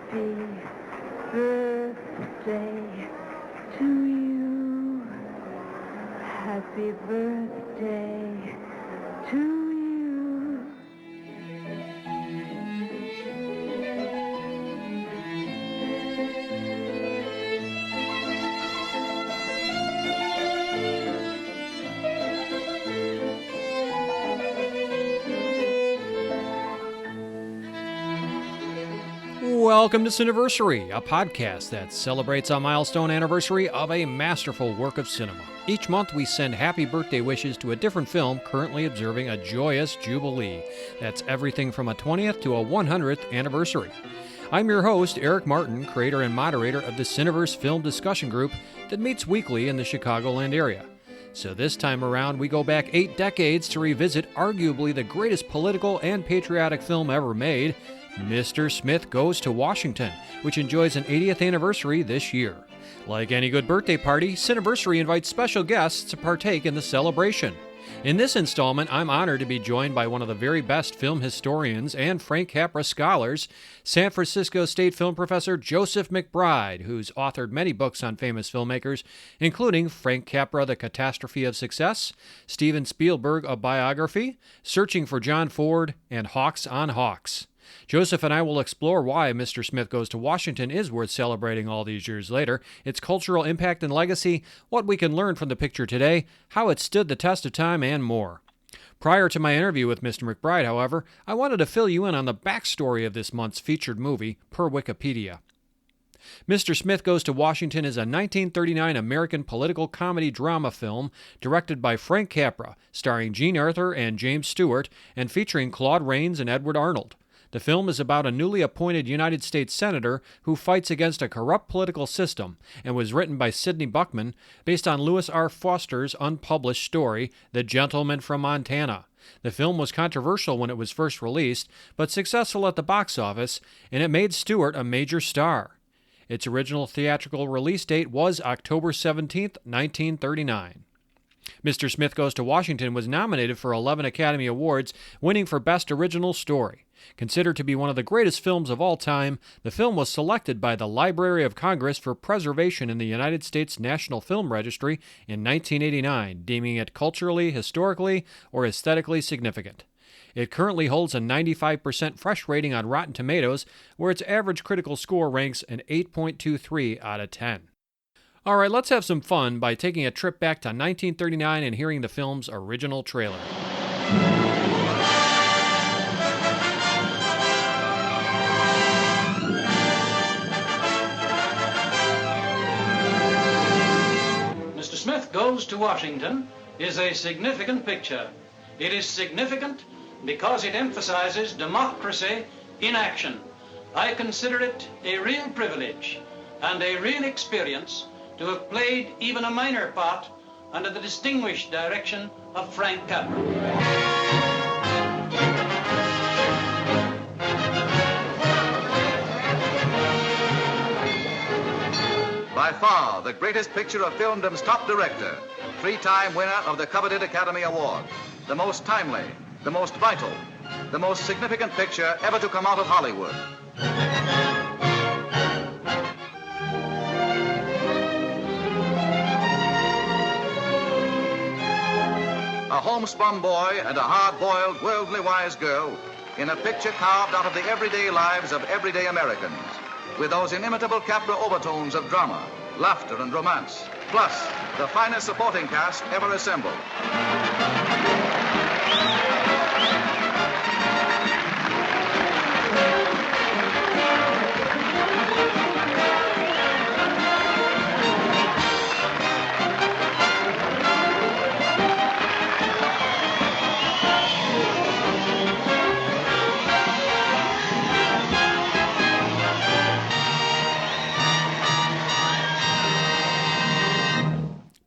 Happy birthday to you. Happy birthday to you. Welcome to Cineversary, a podcast that celebrates a milestone anniversary of a masterful work of cinema. Each month we send happy birthday wishes to a different film currently observing a joyous jubilee. That's everything from a 20th to a 100th anniversary. I'm your host, Eric Martin, creator and moderator of the Cineverse Film Discussion Group that meets weekly in the Chicagoland area. So this time around, we go back 8 decades to revisit arguably the greatest political and patriotic film ever made, Mr. Smith Goes to Washington, which enjoys an 80th anniversary this year. Like any good birthday party, Cineversary invites special guests to partake in the celebration. In this installment, I'm honored to be joined by one of the very best film historians and Frank Capra scholars, San Francisco State film professor Joseph McBride, who's authored many books on famous filmmakers, including Frank Capra, The Catastrophe of Success, Steven Spielberg, A Biography, Searching for John Ford, and Hawks on Hawks. Joseph and I will explore why Mr. Smith Goes to Washington is worth celebrating all these years later, its cultural impact and legacy, what we can learn from the picture today, how it stood the test of time, and more. Prior to my interview with Mr. McBride, however, I wanted to fill you in on the backstory of this month's featured movie, per Wikipedia. Mr. Smith Goes to Washington is a 1939 American political comedy drama film directed by Frank Capra, starring Jean Arthur and James Stewart, and featuring Claude Rains and Edward Arnold. The film is about a newly appointed United States Senator who fights against a corrupt political system and was written by Sidney Buckman based on Lewis R. Foster's unpublished story, The Gentleman from Montana. The film was controversial when it was first released, but successful at the box office, and it made Stewart a major star. Its original theatrical release date was October 17, 1939. Mr. Smith Goes to Washington was nominated for 11 Academy Awards, winning for Best Original Story. Considered to be one of the greatest films of all time, the film was selected by the Library of Congress for preservation in the United States National Film Registry in 1989, deeming it culturally, historically, or aesthetically significant. It currently holds a 95% fresh rating on Rotten Tomatoes, where its average critical score ranks an 8.23 out of 10. All right, let's have some fun by taking a trip back to 1939 and hearing the film's original trailer. Mr. Smith Goes to Washington is a significant picture. It is significant because it emphasizes democracy in action. I consider it a real privilege and a real experience to have played even a minor part under the distinguished direction of Frank Capra. By far, the greatest picture of filmdom's top director, 3-time winner of the coveted Academy Award, the most timely, the most vital, the most significant picture ever to come out of Hollywood. A homespun boy and a hard-boiled, worldly-wise girl in a picture carved out of the everyday lives of everyday Americans, with those inimitable Capra overtones of drama, laughter, and romance, plus the finest supporting cast ever assembled.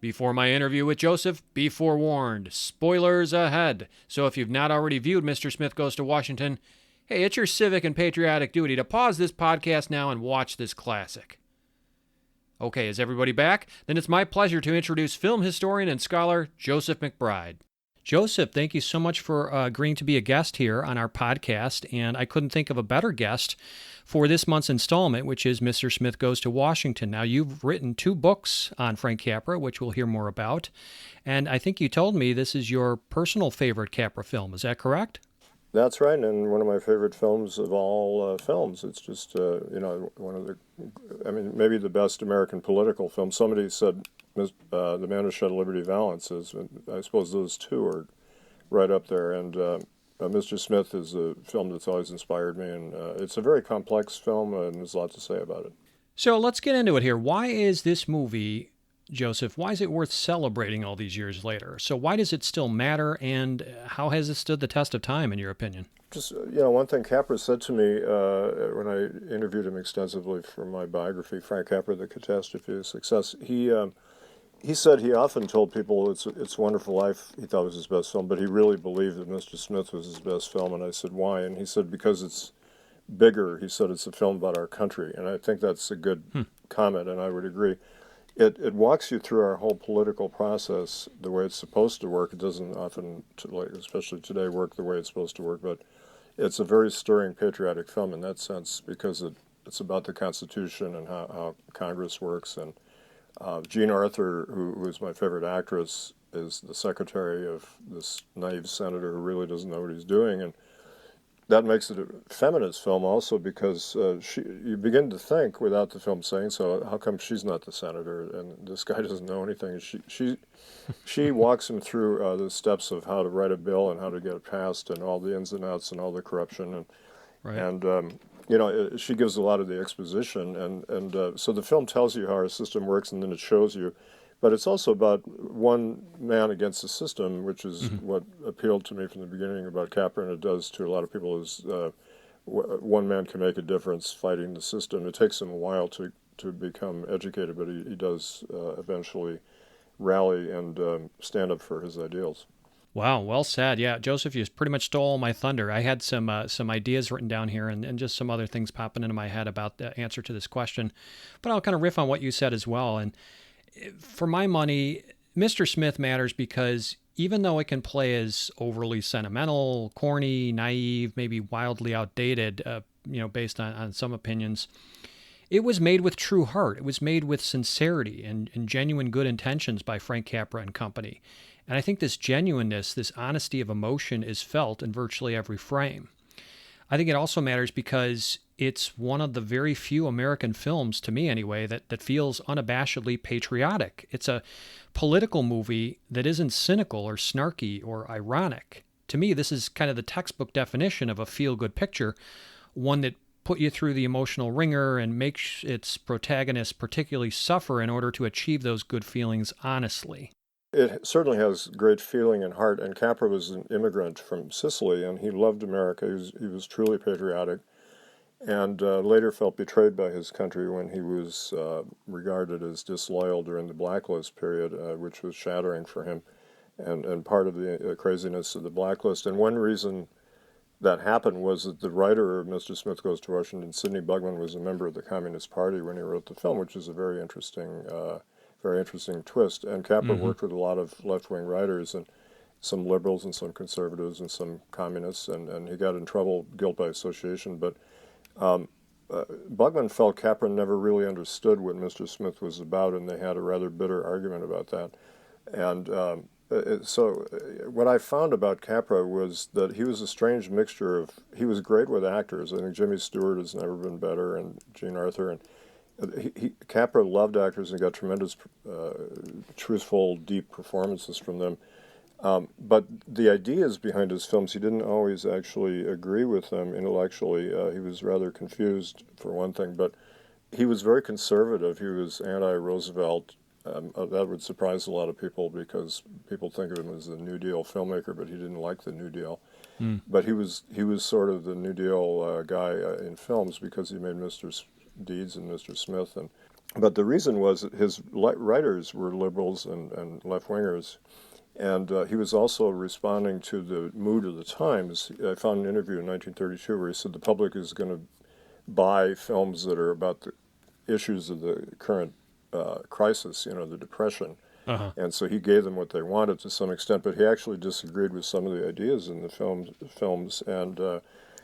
Before my interview with Joseph, be forewarned. Spoilers ahead. So if you've not already viewed Mr. Smith Goes to Washington, hey, it's your civic and patriotic duty to pause this podcast now and watch this classic. Okay, is everybody back? Then it's my pleasure to introduce film historian and scholar Joseph McBride. Joseph, thank you so much for agreeing to be a guest here on our podcast. And I couldn't think of a better guest for this month's installment, which is Mr. Smith Goes to Washington. Now, you've written 2 books on Frank Capra, which we'll hear more about. And I think you told me this is your personal favorite Capra film. Is that correct? That's right, and one of my favorite films of all films. It's just, one of the, maybe the best American political film. Somebody said The Man Who Shed Liberty Valance is, I suppose those 2 are right up there. And Mr. Smith is a film that's always inspired me, and it's a very complex film, and there's a lot to say about it. So let's get into it here. Why is this movie, Joseph, why is it worth celebrating all these years later? So why does it still matter, and how has it stood the test of time, in your opinion? Just, one thing Capra said to me when I interviewed him extensively for my biography, Frank Capra, The Catastrophe of Success, he said he often told people It's a Wonderful Life he thought was his best film, but he really believed that Mr. Smith was his best film, and I said, why? And he said, because it's bigger. He said it's a film about our country, and I think that's a good comment, and I would agree. It walks you through our whole political process the way it's supposed to work. It doesn't often, especially today, work the way it's supposed to work, but it's a very stirring patriotic film in that sense because it's about the Constitution and how Congress works. And Jean Arthur, who is my favorite actress, is the secretary of this naive senator who really doesn't know what he's doing. And that makes it a feminist film also because you begin to think, without the film saying so, how come she's not the senator and this guy doesn't know anything? She walks him through the steps of how to write a bill and how to get it passed and all the ins and outs and all the corruption. She gives a lot of the exposition. And so the film tells you how our system works, and then it shows you. But it's also about one man against the system, which is what appealed to me from the beginning about Capra, and it does to a lot of people, is one man can make a difference fighting the system. It takes him a while to become educated, but he does eventually rally and stand up for his ideals. Wow, well said. Yeah, Joseph, you pretty much stole my thunder. I had some ideas written down here and just some other things popping into my head about the answer to this question. But I'll kind of riff on what you said as well. And for my money, Mr. Smith matters because even though it can play as overly sentimental, corny, naive, maybe wildly outdated, based on some opinions, it was made with true heart. It was made with sincerity and genuine good intentions by Frank Capra and company. And I think this genuineness, this honesty of emotion is felt in virtually every frame. I think it also matters because it's one of the very few American films, to me anyway, that feels unabashedly patriotic. It's a political movie that isn't cynical or snarky or ironic. To me, this is kind of the textbook definition of a feel-good picture, one that put you through the emotional ringer and makes its protagonists particularly suffer in order to achieve those good feelings honestly. It certainly has great feeling and heart, and Capra was an immigrant from Sicily, and he loved America. He was truly patriotic, and later felt betrayed by his country when he was regarded as disloyal during the blacklist period, which was shattering for him, and part of the craziness of the blacklist. And one reason that happened was that the writer of Mr. Smith Goes to Washington, Sidney Bugman, was a member of the Communist Party when he wrote the film, which is a very interesting twist. And Capra worked with a lot of left-wing writers, and some liberals and some conservatives and some communists, and he got in trouble, guilt by association. But Bugman felt Capra never really understood what Mr. Smith was about, and they had a rather bitter argument about that. And so what I found about Capra was that he was a strange mixture of, he was great with actors. I think Jimmy Stewart has never been better, and Jean Arthur, and Capra loved actors and got tremendous, truthful, deep performances from them. But the ideas behind his films, he didn't always actually agree with them intellectually. He was rather confused, for one thing, but he was very conservative. He was anti-Roosevelt. That would surprise a lot of people because people think of him as a New Deal filmmaker, but he didn't like the New Deal. But he was sort of the New Deal guy in films because he made Mr. Deeds and Mr. Smith. But the reason was that his writers were liberals and left-wingers, and he was also responding to the mood of the times. I found an interview in 1932 where he said the public is going to buy films that are about the issues of the current crisis, the Depression. Uh-huh. And so he gave them what they wanted to some extent, but he actually disagreed with some of the ideas in the films. And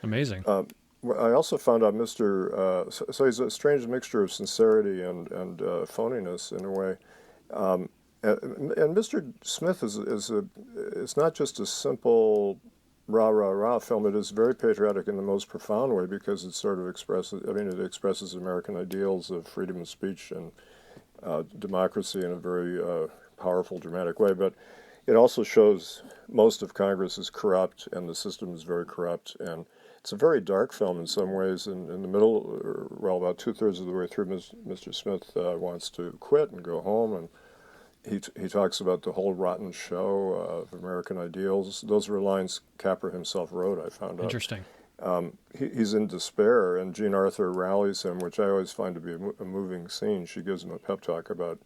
Amazing. I also found out so he's a strange mixture of sincerity and phoniness in a way. And Mr. Smith it's not just a simple rah rah rah film. It is very patriotic in the most profound way because it sort of it expresses American ideals of freedom of speech and democracy in a very powerful, dramatic way. But it also shows most of Congress is corrupt and the system is very corrupt. And it's a very dark film in some ways. In the middle, well, about 2/3 of the way through, Mr. Smith wants to quit and go home, and he talks about the whole rotten show of American ideals. Those were lines Capra himself wrote, I found out. Interesting. He's in despair, and Jean Arthur rallies him, which I always find to be a moving scene. She gives him a pep talk about,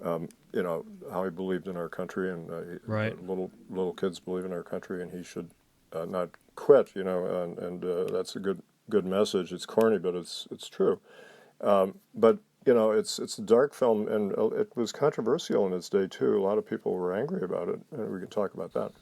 how he believed in our country, and Right. little kids believe in our country, and he should not quit. And that's a good message. It's corny, but it's true. But it's a dark film, and it was controversial in its day too. A lot of people were angry about it, and we can talk about that.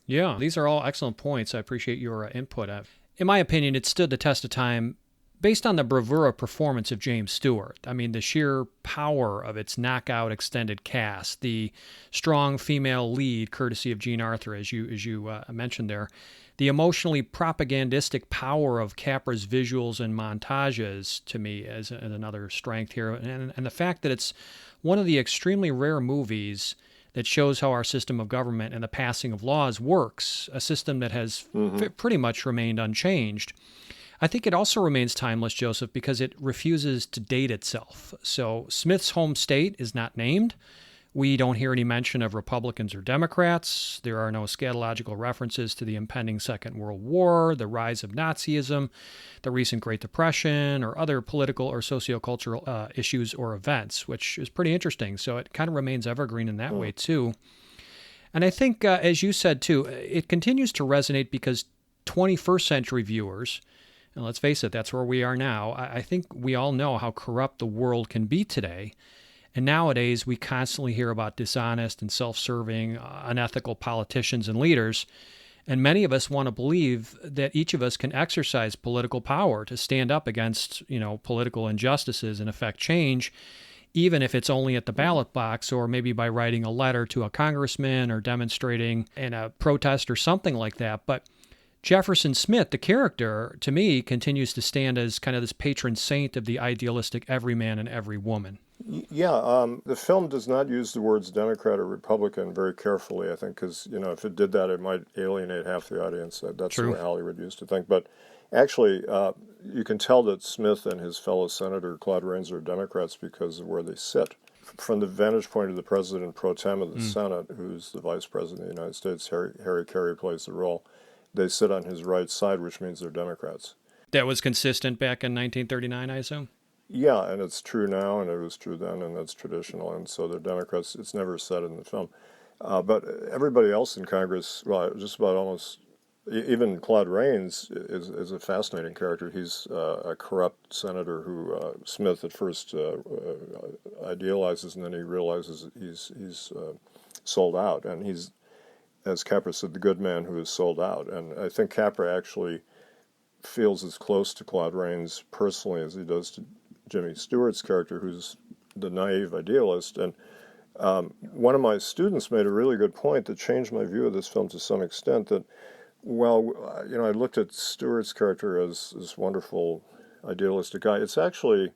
Yeah, these are all excellent points. I appreciate your input. In my opinion, it stood the test of time based on the bravura performance of James Stewart. I mean, the sheer power of its knockout extended cast, the strong female lead, courtesy of Jean Arthur, as you mentioned there, the emotionally propagandistic power of Capra's visuals and montages, to me, as another strength here, and the fact that it's one of the extremely rare movies that shows how our system of government and the passing of laws works, a system that has pretty much remained unchanged. I think it also remains timeless, Joseph, because it refuses to date itself. So Smith's home state is not named. We don't hear any mention of Republicans or Democrats. There are no scatological references to the impending Second World War, the rise of Nazism, the recent Great Depression, or other political or sociocultural issues or events, which is pretty interesting. So it kind of remains evergreen in that way, too. And I think, as you said, too, it continues to resonate because 21st century viewers, and let's face it, that's where we are now, I think we all know how corrupt the world can be today. And nowadays, we constantly hear about dishonest and self-serving, unethical politicians and leaders. And many of us want to believe that each of us can exercise political power to stand up against, political injustices and affect change, even if it's only at the ballot box or maybe by writing a letter to a congressman or demonstrating in a protest or something like that. But Jefferson Smith, the character, to me, continues to stand as kind of this patron saint of the idealistic everyman and every woman. Yeah, the film does not use the words Democrat or Republican very carefully, I think, because, if it did that, it might alienate half the audience. That's True. the way Hollywood used to think. But actually, you can tell that Smith and his fellow Senator Claude Rains are Democrats because of where they sit. From the vantage point of the President pro tem of the Senate, who's the Vice President of the United States, Harry Carey plays the role, they sit on his right side, which means they're Democrats. That was consistent back in 1939, I assume? Yeah, and it's true now, and it was true then, and that's traditional, and so they're Democrats. It's never said in the film. But everybody else in Congress, well, just about almost, even Claude Rains is a fascinating character. He's a corrupt senator who Smith at first idealizes, and then he realizes he's sold out, and he's, as Capra said, the good man who is sold out. And I think Capra actually feels as close to Claude Rains personally as he does to Jimmy Stewart's character, who's the naive idealist. And one of my students made a really good point that changed my view of this film to some extent, that, I looked at Stewart's character as this wonderful idealistic guy. It's actually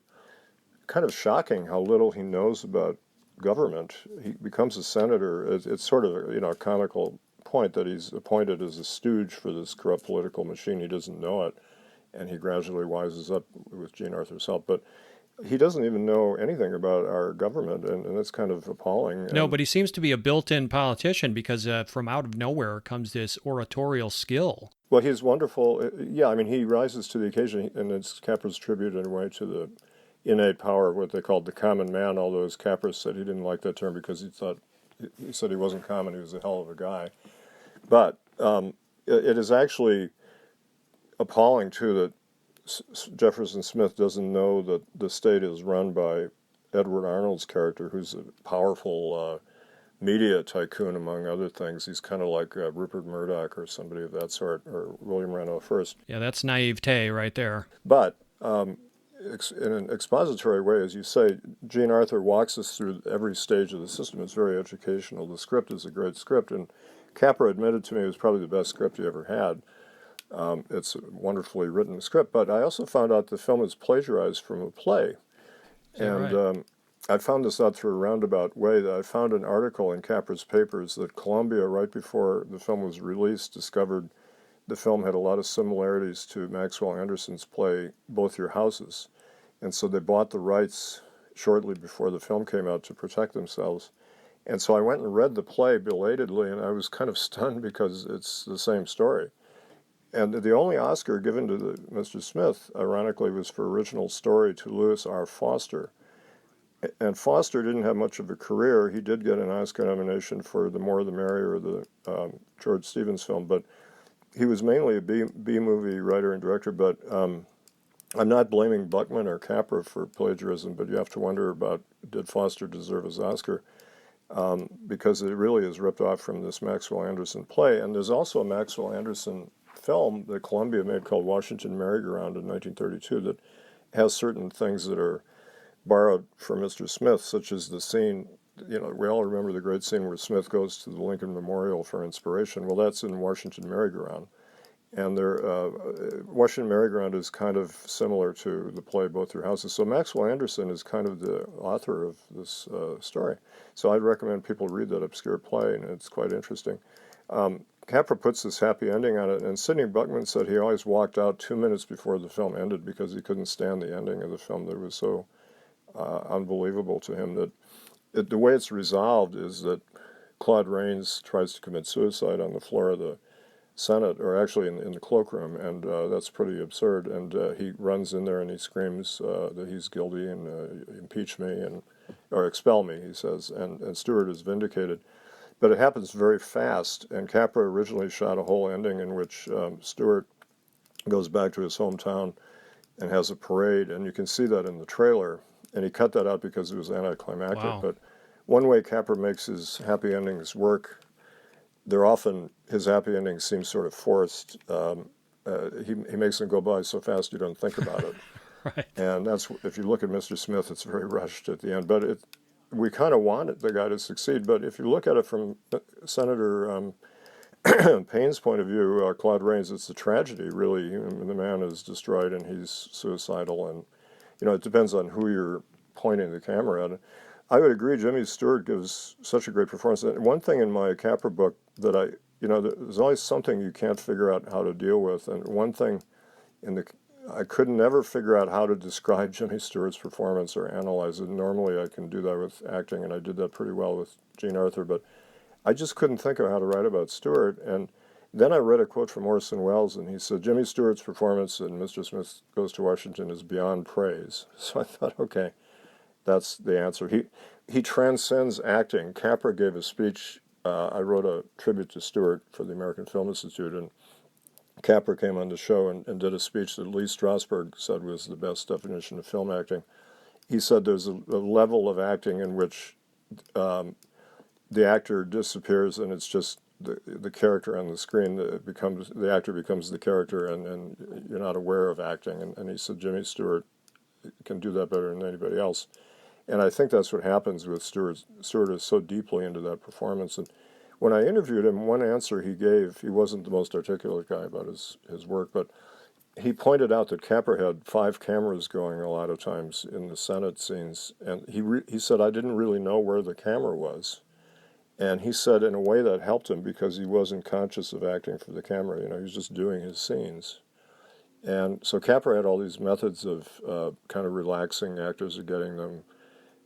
kind of shocking how little he knows about government. He becomes a senator. It's sort of a comical point that he's appointed as a stooge for this corrupt political machine. He doesn't know it, and he gradually wises up with Jean Arthur's help. But he doesn't even know anything about our government, and that's kind of appalling. No, but he seems to be a built-in politician because from out of nowhere comes this oratorial skill. Well, he's wonderful. Yeah, he rises to the occasion, and it's Capra's tribute in a way to the innate power of what they called the common man, although as Capra said, he didn't like that term because he said he wasn't common, he was a hell of a guy. But it is actually appalling, too, that Jefferson Smith doesn't know that the state is run by Edward Arnold's character, who's a powerful media tycoon, among other things. He's kind of like Rupert Murdoch or somebody of that sort, or William Randolph Hearst. Yeah, that's naivete right there. But in an expository way, as you say, Jean Arthur walks us through every stage of the system. It's very educational. The script is a great script, and Capra admitted to me it was probably the best script he ever had. It's a wonderfully written script, but I also found out the film is plagiarized from a play. And right? I found this out through a roundabout way. That I found an article in Capra's papers that Columbia, right before the film was released, discovered the film had a lot of similarities to Maxwell Anderson's play Both Your Houses. And so they bought the rights shortly before the film came out to protect themselves. And so I went and read the play belatedly, and I was kind of stunned because it's the same story. And the only Oscar given to Mr. Smith, ironically, was for original story to Louis R. Foster. And Foster didn't have much of a career. He did get an Oscar nomination for The More the Merrier, the George Stevens film, but he was mainly a B-movie writer and director. But I'm not blaming Buckman or Capra for plagiarism, but you have to wonder about, did Foster deserve his Oscar? Because it really is ripped off from this Maxwell Anderson play. And there's also a Maxwell Anderson film that Columbia made called Washington Merry-Go-Round in 1932 that has certain things that are borrowed from Mr. Smith, such as the scene, we all remember the great scene where Smith goes to the Lincoln Memorial for inspiration. Well, that's in Washington Merry-Go-Round. And Washington Merry-Go-Round is kind of similar to the play Both Your Houses. So Maxwell Anderson is kind of the author of this story. So I'd recommend people read that obscure play, and it's quite interesting. Capra puts this happy ending on it, and Sidney Buckman said he always walked out 2 minutes before the film ended because he couldn't stand the ending of the film. That was so unbelievable to him. That the way it's resolved is that Claude Rains tries to commit suicide on the floor of the Senate, or actually in the cloakroom, and that's pretty absurd. And he runs in there and he screams that he's guilty and impeach me or expel me, he says, and Stewart is vindicated. But it happens very fast, and Capra originally shot a whole ending in which Stewart goes back to his hometown and has a parade, and you can see that in the trailer. And he cut that out because it was anticlimactic. Wow. But one way Capra makes his happy endings work, his happy endings seem sort of forced. He makes them go by so fast you don't think about it. Right. And that's, if you look at Mr. Smith, it's very rushed at the end. But we kind of want the guy to succeed. But if you look at it from Senator Payne's point of view, Claude Rains, it's a tragedy, really. The man is destroyed and he's suicidal, and it depends on who you're pointing the camera at. I would agree Jimmy Stewart gives such a great performance. And one thing in my Capra book that there's always something you can't figure out how to deal with. And one thing I could never figure out how to describe Jimmy Stewart's performance or analyze it. Normally I can do that with acting, and I did that pretty well with Jean Arthur, but I just couldn't think of how to write about Stewart. And then I read a quote from Orson Welles, and he said, Jimmy Stewart's performance in Mr. Smith Goes to Washington is beyond praise. So I thought, okay, that's the answer. He transcends acting. Capra gave a speech. I wrote a tribute to Stewart for the American Film Institute, and Capra came on the show and did a speech that Lee Strasberg said was the best definition of film acting. He said there's a level of acting in which the actor disappears and it's just the character on the screen. The actor becomes the character, and you're not aware of acting. And he said Jimmy Stewart can do that better than anybody else. And I think that's what happens with Stewart. Stewart is so deeply into that performance. And when I interviewed him, one answer he gave, he wasn't the most articulate guy about his work, but he pointed out that Capra had 5 cameras going a lot of times in the Senate scenes. And he said, I didn't really know where the camera was. And he said in a way that helped him because he wasn't conscious of acting for the camera. He was just doing his scenes. And so Capra had all these methods of kind of relaxing actors or getting them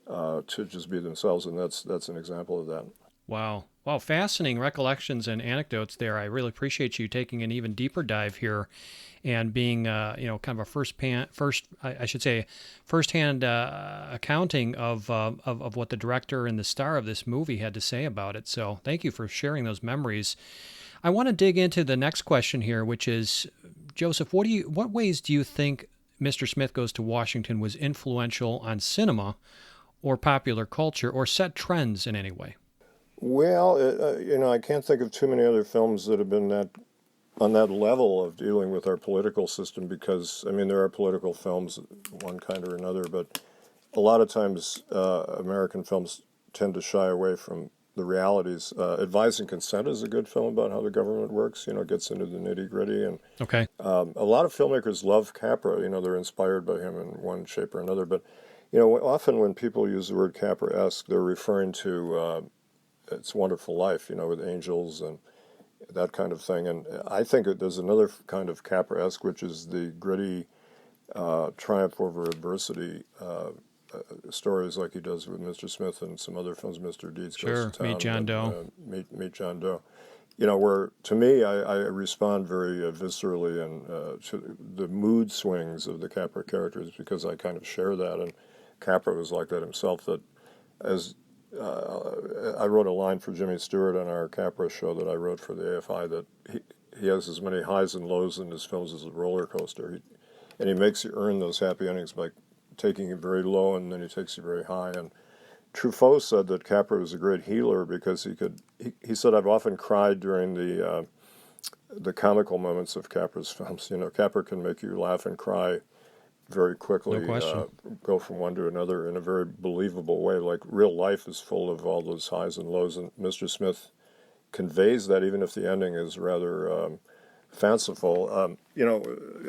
to just be themselves, and that's an example of that. Wow. Wow, fascinating recollections and anecdotes there. I really appreciate you taking an even deeper dive here and being, kind of a firsthand accounting of what the director and the star of this movie had to say about it. So thank you for sharing those memories. I want to dig into the next question here, which is, Joseph, what ways do you think Mr. Smith Goes to Washington was influential on cinema or popular culture or set trends in any way? Well, I can't think of too many other films that have been on that level of dealing with our political system because, I mean, there are political films, one kind or another, but a lot of times American films tend to shy away from the realities. Advising Consent is a good film about how the government works, gets into the nitty-gritty. And Okay. a lot of filmmakers love Capra. They're inspired by him in one shape or another. But, often when people use the word Capra-esque, they're referring to It's a Wonderful Life, with angels and that kind of thing. And I think there's another kind of Capra-esque, which is the gritty triumph over adversity stories like he does with Mr. Smith and some other films, Mr. Deeds Goes to Town. Meet John Doe. Meet John Doe. Where to me, I respond very viscerally and to the mood swings of the Capra characters because I kind of share that. And Capra was like that himself. That as I wrote a line for Jimmy Stewart on our Capra show that I wrote for the AFI that he has as many highs and lows in his films as a roller coaster. And he makes you earn those happy endings by taking it very low and then he takes you very high. And Truffaut said that Capra was a great healer because he said, I've often cried during the comical moments of Capra's films. Capra can make you laugh and cry very quickly, No question. go from one to another in a very believable way. Like real life is full of all those highs and lows, and Mr. Smith conveys that even if the ending is rather fanciful.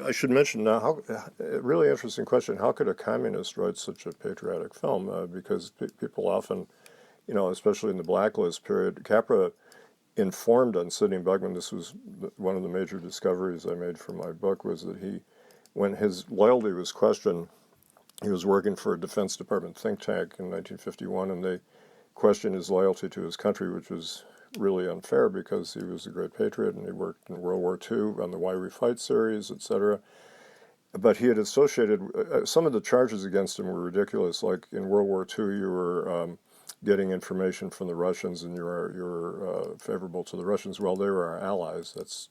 I should mention now, a really interesting question, how could a communist write such a patriotic film? Because people often, especially in the Blacklist period, Capra informed on Sidney Buckman. This was one of the major discoveries I made for my book, was that when his loyalty was questioned, he was working for a Defense Department think tank in 1951, and they questioned his loyalty to his country, which was really unfair because he was a great patriot and he worked in World War II on the Why We Fight series, etc. But he had associated, some of the charges against him were ridiculous, like in World War II you were getting information from the Russians and you're favorable to the Russians. Well, they were our allies, that's,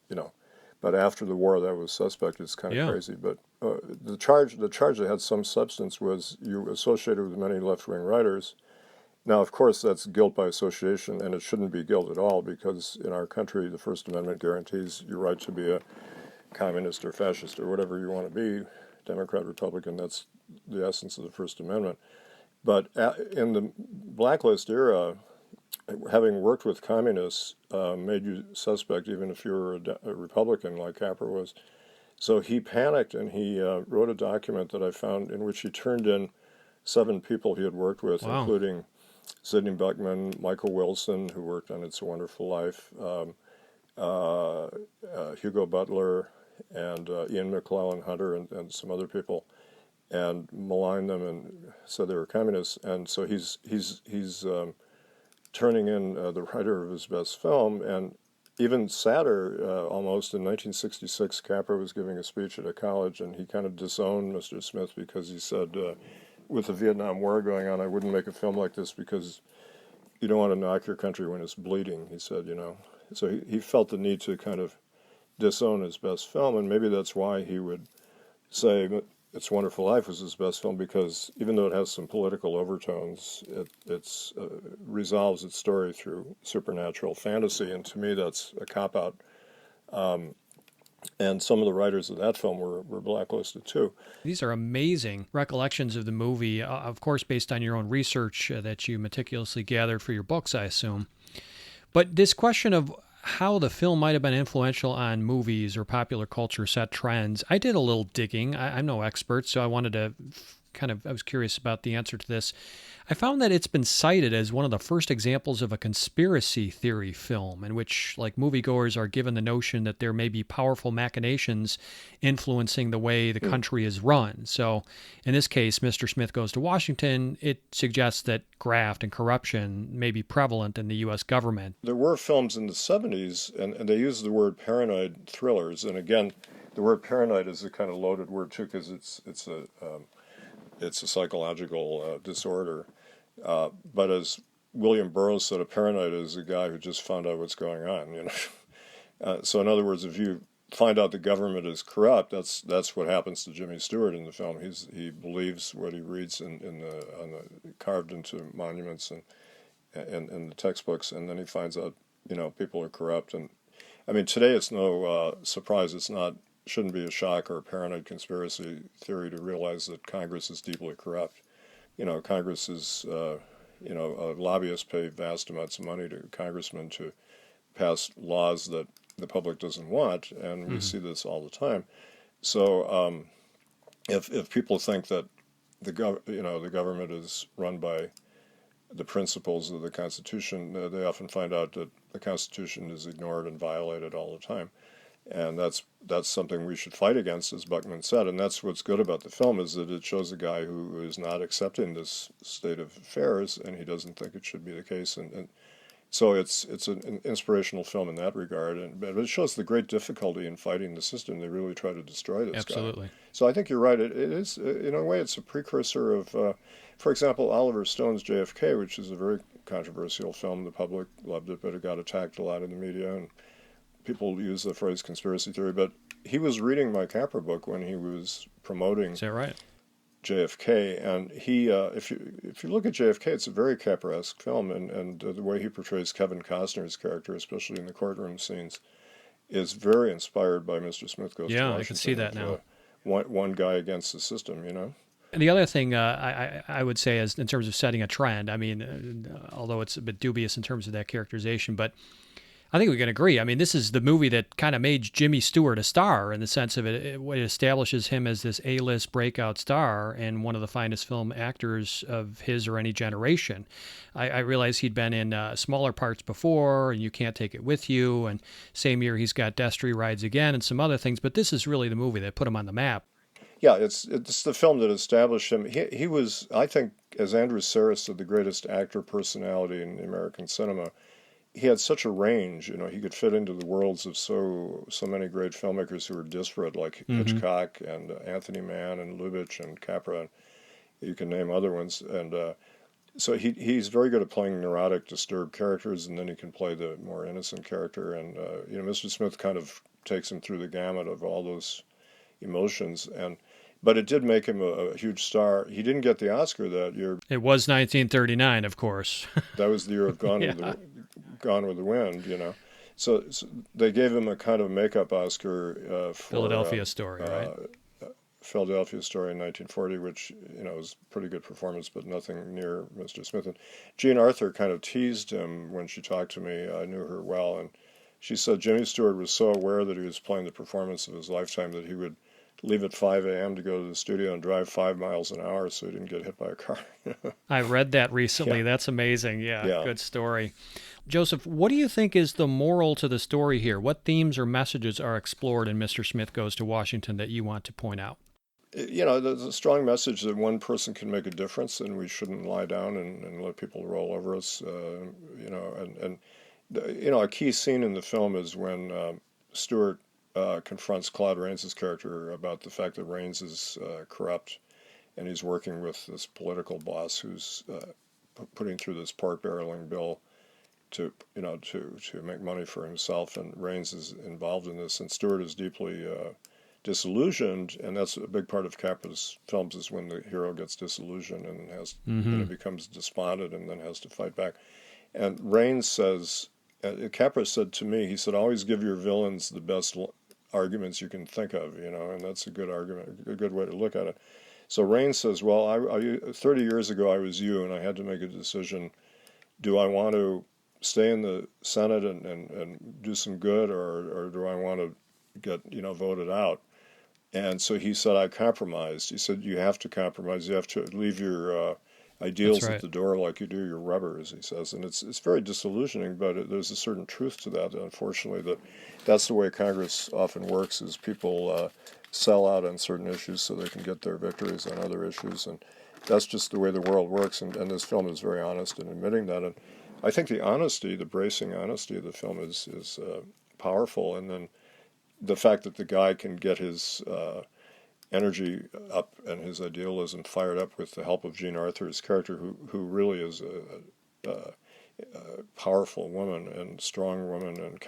but after the war that was suspect. It's kind of crazy. But the charge that had some substance was you associated with many left-wing writers. Now, of course, that's guilt by association, and it shouldn't be guilt at all because in our country, the First Amendment guarantees your right to be a communist or fascist or whatever you want to be, Democrat, Republican. That's the essence of the First Amendment. But in the Blacklist era, having worked with communists made you suspect even if you were a Republican like Capra was. So he panicked and he wrote a document that I found in which he turned in 7 people he had worked with, including Sidney Buckman, Michael Wilson, who worked on It's a Wonderful Life, Hugo Butler, and Ian McClellan Hunter, and some other people, and maligned them and said they were communists. And so he's turning in the writer of his best film. And even sadder, almost, in 1966, Capra was giving a speech at a college, and he kind of disowned Mr. Smith because he said, with the Vietnam War going on, I wouldn't make a film like this because you don't want to knock your country when it's bleeding, he said, So he felt the need to kind of disown his best film, and maybe that's why he would say It's a Wonderful Life was his best film, because even though it has some political overtones, it resolves its story through supernatural fantasy, and to me that's a cop-out. And some of the writers of that film were blacklisted too. These are amazing recollections of the movie, of course, based on your own research that you meticulously gathered for your books, I assume. But this question of how the film might have been influential on movies or popular culture set trends, I did a little digging. I'm no expert, so I wanted to I was curious about the answer to this. I found that it's been cited as one of the first examples of a conspiracy theory film in which, like, moviegoers are given the notion that there may be powerful machinations influencing the way the country is run. So in this case, Mr. Smith Goes to Washington, it suggests that graft and corruption may be prevalent in the U.S. government. There were films in the 70s, and they used the word paranoid thrillers. And again, the word paranoid is a kind of loaded word too, because it's a psychological disorder. But as William Burroughs said, a paranoid is a guy who just found out what's going on. So in other words, if you find out the government is corrupt, that's what happens to Jimmy Stewart in the film. He believes what he reads carved into monuments, in the textbooks, and then he finds out, people are corrupt. And I mean, today it's no surprise. Shouldn't be a shock or a paranoid conspiracy theory to realize that Congress is deeply corrupt. Congress is, lobbyists pay vast amounts of money to congressmen to pass laws that the public doesn't want, and we see this all the time. So if people think that the government is run by the principles of the Constitution, they often find out that the Constitution is ignored and violated all the time. And that's something we should fight against, as Buckman said. And that's what's good about the film, is that it shows a guy who is not accepting this state of affairs, and he doesn't think it should be the case. And so it's an inspirational film in that regard. But it shows the great difficulty in fighting the system. They really try to destroy this Absolutely. guy. So I think you're right. It is, in a way, it's a precursor of, for example, Oliver Stone's JFK, which is a very controversial film. The public loved it, but it got attacked a lot in the media, and people use the phrase conspiracy theory, but he was reading my Capra book when he was promoting Is that right? JFK, and he, if you look at JFK, it's a very Capra-esque film, and the way he portrays Kevin Costner's character, especially in the courtroom scenes, is very inspired by Mr. Smith Goes to Washington. Yeah, I can see that now. One guy against the system, And the other thing I would say is, in terms of setting a trend, I mean, although it's a bit dubious in terms of that characterization, but I think we can agree. I mean, this is the movie that kind of made Jimmy Stewart a star, in the sense of it establishes him as this A-list breakout star and one of the finest film actors of his or any generation. I realize he'd been in smaller parts before, and You Can't Take It With You, and same year he's got Destry Rides Again and some other things, but this is really the movie that put him on the map. Yeah, it's the film that established him. He was, I think, as Andrew Sarris said, the greatest actor personality in American cinema. He had such a range, he could fit into the worlds of so many great filmmakers who were disparate, like Hitchcock and Anthony Mann and Lubitsch and Capra, and you can name other ones. And so he's very good at playing neurotic, disturbed characters, and then he can play the more innocent character. And Mr. Smith kind of takes him through the gamut of all those emotions. But it did make him a huge star. He didn't get the Oscar that year. It was 1939, of course. That was the year of Gone with the Wind, So they gave him a kind of makeup Oscar for Philadelphia Story, right? Philadelphia Story in 1940, which, was a pretty good performance, but nothing near Mr. Smith. And Jean Arthur kind of teased him when she talked to me. I knew her well, and she said Jimmy Stewart was so aware that he was playing the performance of his lifetime that he would leave at 5 a.m. to go to the studio and drive 5 miles an hour so he didn't get hit by a car. I read that recently. Yeah. That's amazing. Yeah, good story. Joseph, what do you think is the moral to the story here? What themes or messages are explored in Mr. Smith Goes to Washington that you want to point out? There's a strong message that one person can make a difference, and we shouldn't lie down and let people roll over us. A key scene in the film is when Stewart confronts Claude Rains' character about the fact that Rains is corrupt, and he's working with this political boss who's putting through this pork barreling bill to make money for himself, and Rains is involved in this, and Stewart is deeply disillusioned, and that's a big part of Capra's films, is when the hero gets disillusioned and has becomes despondent and then has to fight back. And Rains says, Capra said to me, he said, always give your villains the best arguments you can think of, and that's a good argument, a good way to look at it. So Rains says, well, 30 years ago I was you, and I had to make a decision. Do I want to stay in the Senate and do some good, or do I want to get voted out? And so he said, I compromised. He said, you have to compromise. You have to leave your ideals at the door like you do your rubbers, he says. And it's very disillusioning, but there's a certain truth to that, unfortunately, that's the way Congress often works, is people sell out on certain issues so they can get their victories on other issues. And that's just the way the world works, and this film is very honest in admitting that. And I think the bracing honesty of the film is powerful, and then the fact that the guy can get his energy up and his idealism fired up with the help of Jean Arthur's character, who really is a powerful woman and strong woman. And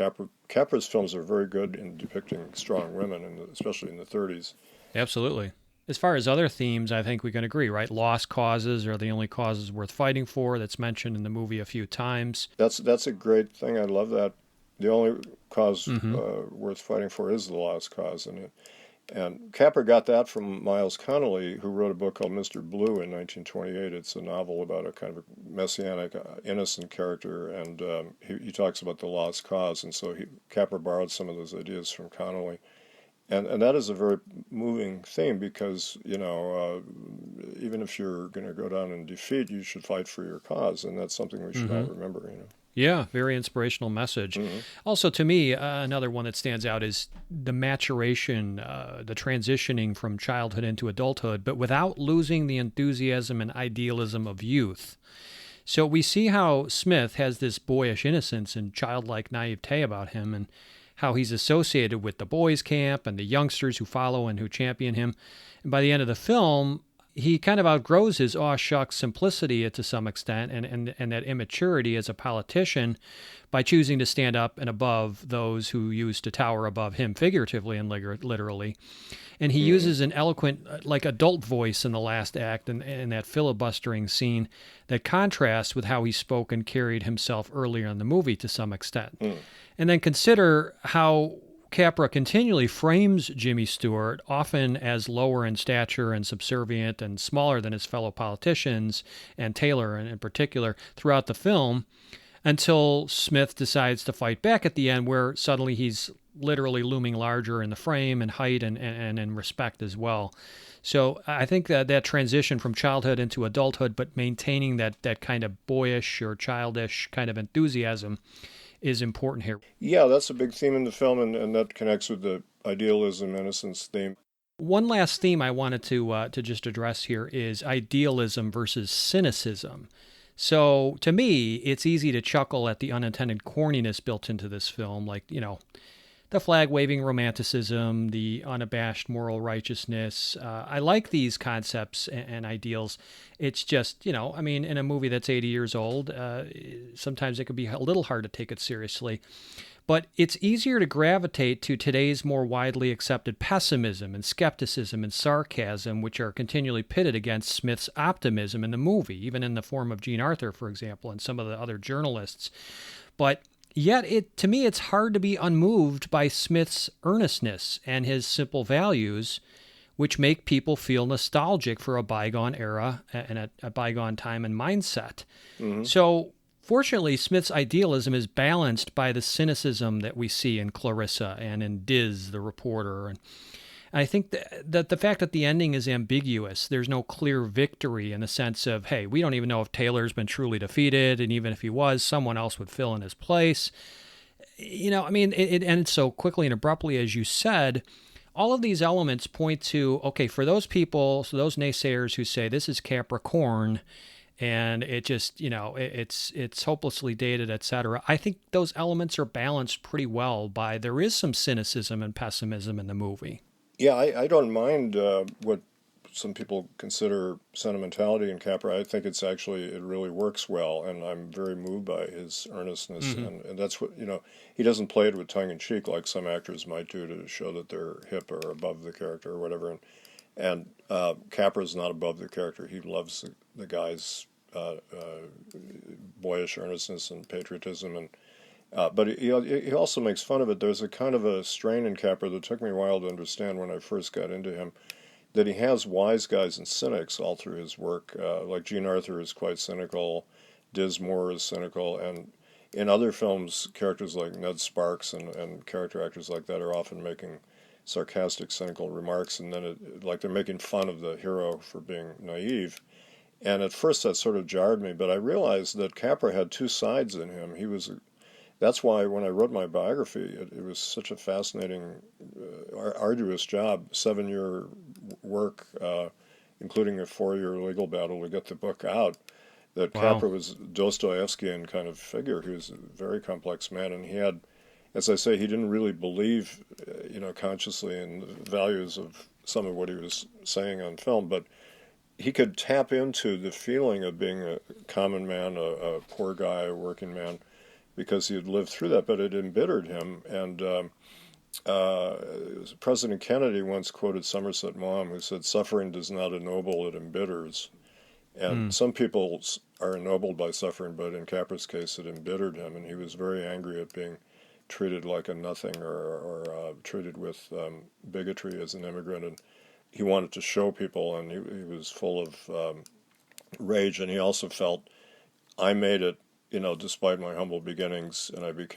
Capra's films are very good in depicting strong women, especially in the 30s. Absolutely. As far as other themes, I think we can agree, right? Lost causes are the only causes worth fighting for. That's mentioned in the movie a few times. That's a great thing. I love that. The only cause Mm-hmm. worth fighting for is the lost cause, and Capra got that from Miles Connolly, who wrote a book called Mr. Blue in 1928. It's a novel about a kind of a messianic, innocent character, and he talks about the lost cause, and so Capra borrowed some of those ideas from Connolly. And that is a very moving theme because, even if you're going to go down in defeat, you should fight for your cause, and that's something we should all remember, Yeah, very inspirational message. Mm-hmm. Also, to me, another one that stands out is the maturation, the transitioning from childhood into adulthood, but without losing the enthusiasm and idealism of youth. So we see how Smith has this boyish innocence and childlike naivete about him, and how he's associated with the boys' camp and the youngsters who follow and who champion him. And by the end of the film, he kind of outgrows his aw shucks simplicity to some extent and that immaturity as a politician by choosing to stand up and above those who used to tower above him figuratively and literally. And he uses an eloquent, like adult voice in the last act and that filibustering scene that contrasts with how he spoke and carried himself earlier in the movie to some extent. And then consider how Capra continually frames Jimmy Stewart, often as lower in stature and subservient and smaller than his fellow politicians, and Taylor in particular, throughout the film, until Smith decides to fight back at the end, where suddenly he's literally looming larger in the frame and height and in respect as well. So I think that transition from childhood into adulthood, but maintaining that kind of boyish or childish kind of enthusiasm is important here. Yeah, that's a big theme in the film, and that connects with the idealism, innocence theme. One last theme I wanted to just address here is idealism versus cynicism. So to me, it's easy to chuckle at the unintended corniness built into this film, like, the flag-waving romanticism, the unabashed moral righteousness. I like these concepts and ideals. It's just, in a movie that's 80 years old, sometimes it can be a little hard to take it seriously. But it's easier to gravitate to today's more widely accepted pessimism and skepticism and sarcasm, which are continually pitted against Smith's optimism in the movie, even in the form of Jean Arthur, for example, and some of the other journalists. But yet, to me, it's hard to be unmoved by Smith's earnestness and his simple values, which make people feel nostalgic for a bygone era and a bygone time and mindset. So, fortunately, Smith's idealism is balanced by the cynicism that we see in Clarissa and in Diz, the reporter. And I think that the fact that the ending is ambiguous, there's no clear victory in the sense of, hey, we don't even know if Taylor's been truly defeated, and even if he was, someone else would fill in his place. It ended so quickly and abruptly, as you said. All of these elements point to, okay, for those people, so those naysayers who say this is Capricorn, and it just, it's hopelessly dated, etc. I think those elements are balanced pretty well by there is some cynicism and pessimism in the movie. Yeah, I don't mind what some people consider sentimentality in Capra. I think it really works well, and I'm very moved by his earnestness, and that's what, he doesn't play it with tongue-in-cheek like some actors might do to show that they're hip or above the character or whatever, and Capra's not above the character. He loves the guy's boyish earnestness and patriotism, and but he also makes fun of it. There's a kind of a strain in Capra that took me a while to understand when I first got into him, that he has wise guys and cynics all through his work. Like Jean Arthur is quite cynical, Dismore is cynical, and in other films, characters like Ned Sparks and character actors like that are often making sarcastic, cynical remarks, and then like they're making fun of the hero for being naive. And at first that sort of jarred me, but I realized that Capra had two sides in him. That's why when I wrote my biography, it was such a fascinating, arduous job, 7-year work, including a 4-year legal battle to get the book out, that Capra was Dostoevskian kind of figure. He was a very complex man, and he had, as I say, he didn't really believe, consciously in the values of some of what he was saying on film, but he could tap into the feeling of being a common man, a poor guy, a working man, because he had lived through that, but it embittered him. And President Kennedy once quoted Somerset Maugham, who said, "Suffering does not ennoble, it embitters." And some people are ennobled by suffering, but in Capra's case, it embittered him, and he was very angry at being treated like a nothing or treated with bigotry as an immigrant. And he wanted to show people, and he was full of rage. And he also felt, I made it, despite my humble beginnings, and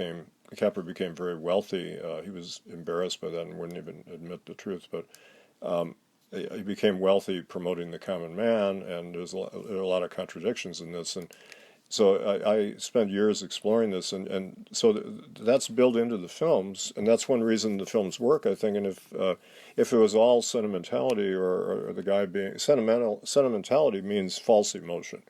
Capra became very wealthy. He was embarrassed by that and wouldn't even admit the truth, but he became wealthy promoting the common man, and there are a lot of contradictions in this. And so I spent years exploring this, and so that's built into the films, and that's one reason the films work, I think. And if it was all sentimentality or the guy being sentimentality means false emotion,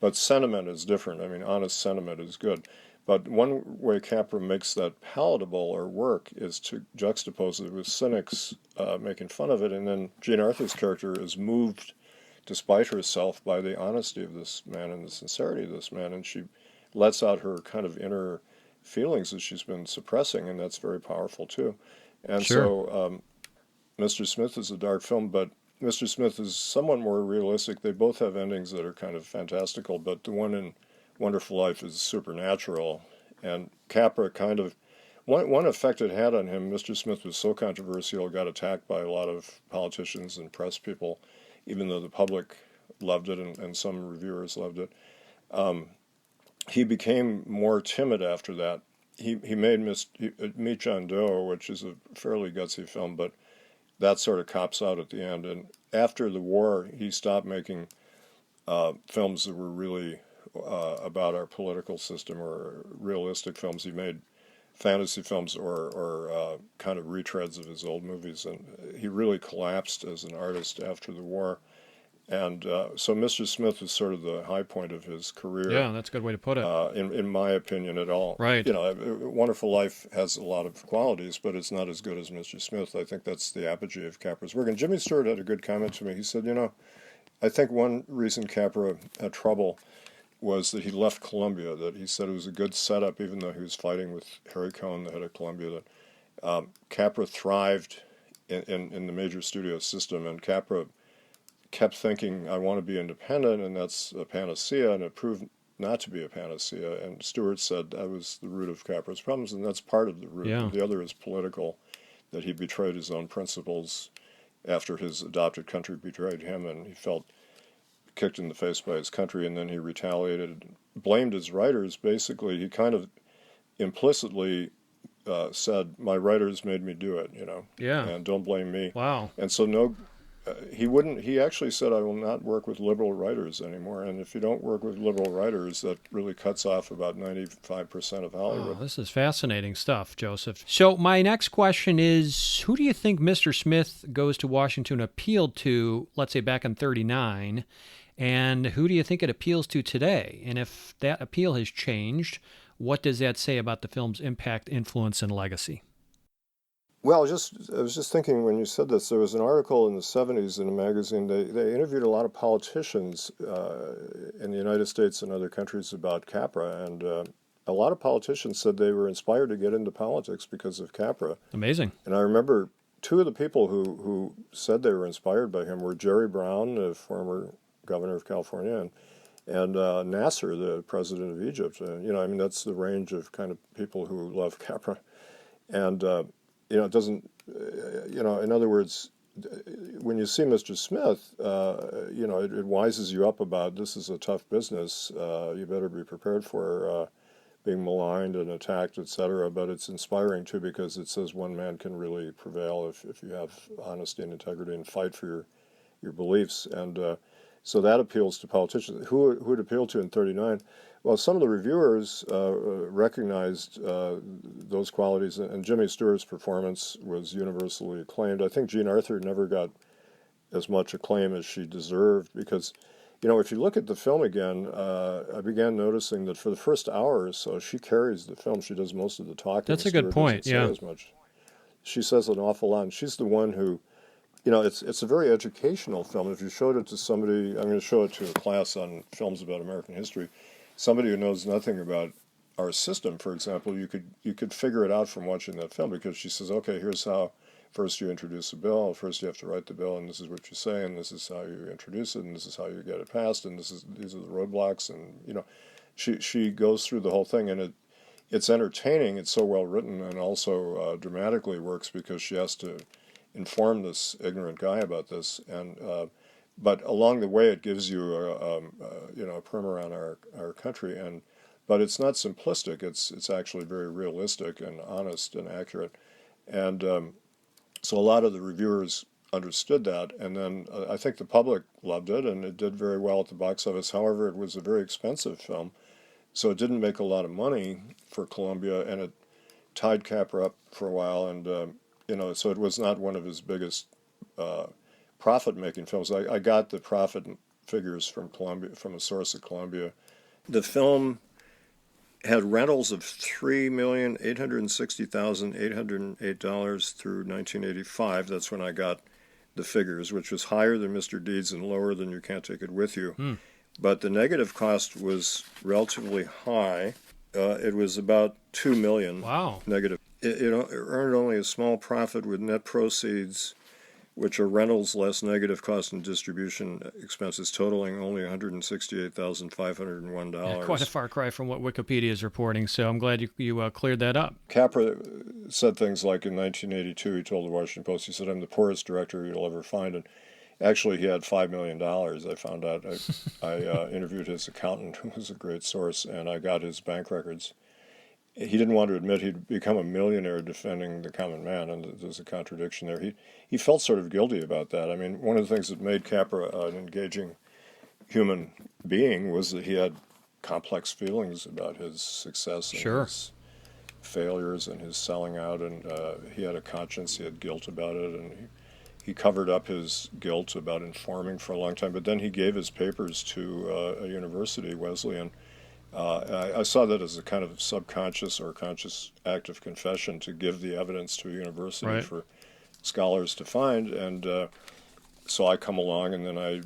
but sentiment is different. I mean, honest sentiment is good. But one way Capra makes that palatable or work is to juxtapose it with cynics making fun of it, and then Jean Arthur's character is moved, despite herself, by the honesty of this man and the sincerity of this man, and she lets out her kind of inner feelings that she's been suppressing, and that's very powerful too. And so Mr. Smith is a dark film, but Mr. Smith is somewhat more realistic. They both have endings that are kind of fantastical, but the one in Wonderful Life is supernatural, and Capra kind of, one effect it had on him, Mr. Smith was so controversial, got attacked by a lot of politicians and press people, even though the public loved it and some reviewers loved it. He became more timid after that. He made Meet John Doe, which is a fairly gutsy film, but that sort of cops out at the end. And after the war, he stopped making films that were really about our political system or realistic films. He made fantasy films or kind of retreads of his old movies, and he really collapsed as an artist after the war. And so Mr. Smith is sort of the high point of his career. Yeah, that's a good way to put it. In my opinion, at all. Right. Wonderful Life has a lot of qualities, but it's not as good as Mr. Smith. I think that's the apogee of Capra's work. And Jimmy Stewart had a good comment to me. He said, I think one reason Capra had trouble was that he left Columbia, that he said it was a good setup, even though he was fighting with Harry Cohn, the head of Columbia, that Capra thrived in the major studio system, and Capra kept thinking, I want to be independent, and that's a panacea, and it proved not to be a panacea. And Stewart said that was the root of Capra's problems, and that's part of the root. Yeah. The other is political, that he betrayed his own principles after his adopted country betrayed him, and he felt kicked in the face by his country, and then he retaliated, blamed his writers. Basically, he kind of implicitly said, my writers made me do it, Yeah. and don't blame me. Wow. And so he actually said, I will not work with liberal writers anymore. And if you don't work with liberal writers, that really cuts off about 95% of Hollywood. Oh, this is fascinating stuff, Joseph. So my next question is, who do you think Mr. Smith Goes to Washington appealed to, let's say back in 1939, and who do you think it appeals to today? And if that appeal has changed, what does that say about the film's impact, influence, and legacy? Well, I was just thinking when you said this, there was an article in the 70s in a magazine. They interviewed a lot of politicians in the United States and other countries about Capra, and a lot of politicians said they were inspired to get into politics because of Capra. Amazing. And I remember two of the people who said they were inspired by him were Jerry Brown, the former governor of California, and Nasser, the president of Egypt. That's the range of kind of people who love Capra. And it doesn't, in other words, when you see Mr. Smith, it wises you up about this is a tough business. You better be prepared for being maligned and attacked, etc. But it's inspiring, too, because it says one man can really prevail if you have honesty and integrity and fight for your beliefs. And so that appeals to politicians. Who it appealed to in 1939? Well, some of the reviewers recognized those qualities, and Jimmy Stewart's performance was universally acclaimed. I think Jean Arthur never got as much acclaim as she deserved because, if you look at the film again, I began noticing that for the first hour or so, she carries the film. She does most of the talking. That's a good point, yeah. As much. She says an awful lot, and she's the one who, it's a very educational film. If you showed it to somebody, I'm going to show it to a class on films about American history, somebody who knows nothing about our system, for example, you could figure it out from watching that film, because she says, okay, here's how. First you introduce a bill. First you have to write the bill, and this is what you say, and this is how you introduce it, and this is how you get it passed, and these are the roadblocks, and she goes through the whole thing, and it's entertaining. It's so well written, and also dramatically works, because she has to inform this ignorant guy about this, and but along the way it gives you a primer on our country, but it's not simplistic. It's actually very realistic and honest and accurate, and so a lot of the reviewers understood that, and then I think the public loved it, and it did very well at the box office. However, it was a very expensive film, so it didn't make a lot of money for Columbia, and it tied Capra up for a while, and so it was not one of his biggest profit-making films. I got the profit figures from Columbia, from a source at Columbia. The film had rentals of $3,860,808 through 1985. That's when I got the figures, which was higher than Mr. Deeds and lower than You Can't Take It With You. But the negative cost was relatively high. It was about $2 million. Wow. Negative. It earned only a small profit with net proceeds, which are rentals less negative cost and distribution expenses, totaling only $168,501. Yeah, quite a far cry from what Wikipedia is reporting, so I'm glad you cleared that up. Capra said things like in 1982, he told the Washington Post, he said, "I'm the poorest director you'll ever find." And actually, he had $5 million. I found out. I interviewed his accountant, who was a great source, and I got his bank records. He didn't want to admit he'd become a millionaire defending the common man, and there's a contradiction there. He felt sort of guilty about that. I mean, one of the things that made Capra an engaging human being was that he had complex feelings about his success and his failures and his selling out, and he had a conscience. He had guilt about it, and he covered up his guilt about informing for a long time. But then he gave his papers to a university, Wesleyan. I saw that as a kind of subconscious or conscious act of confession, to give the evidence to a university for scholars to find. And so I come along, and then I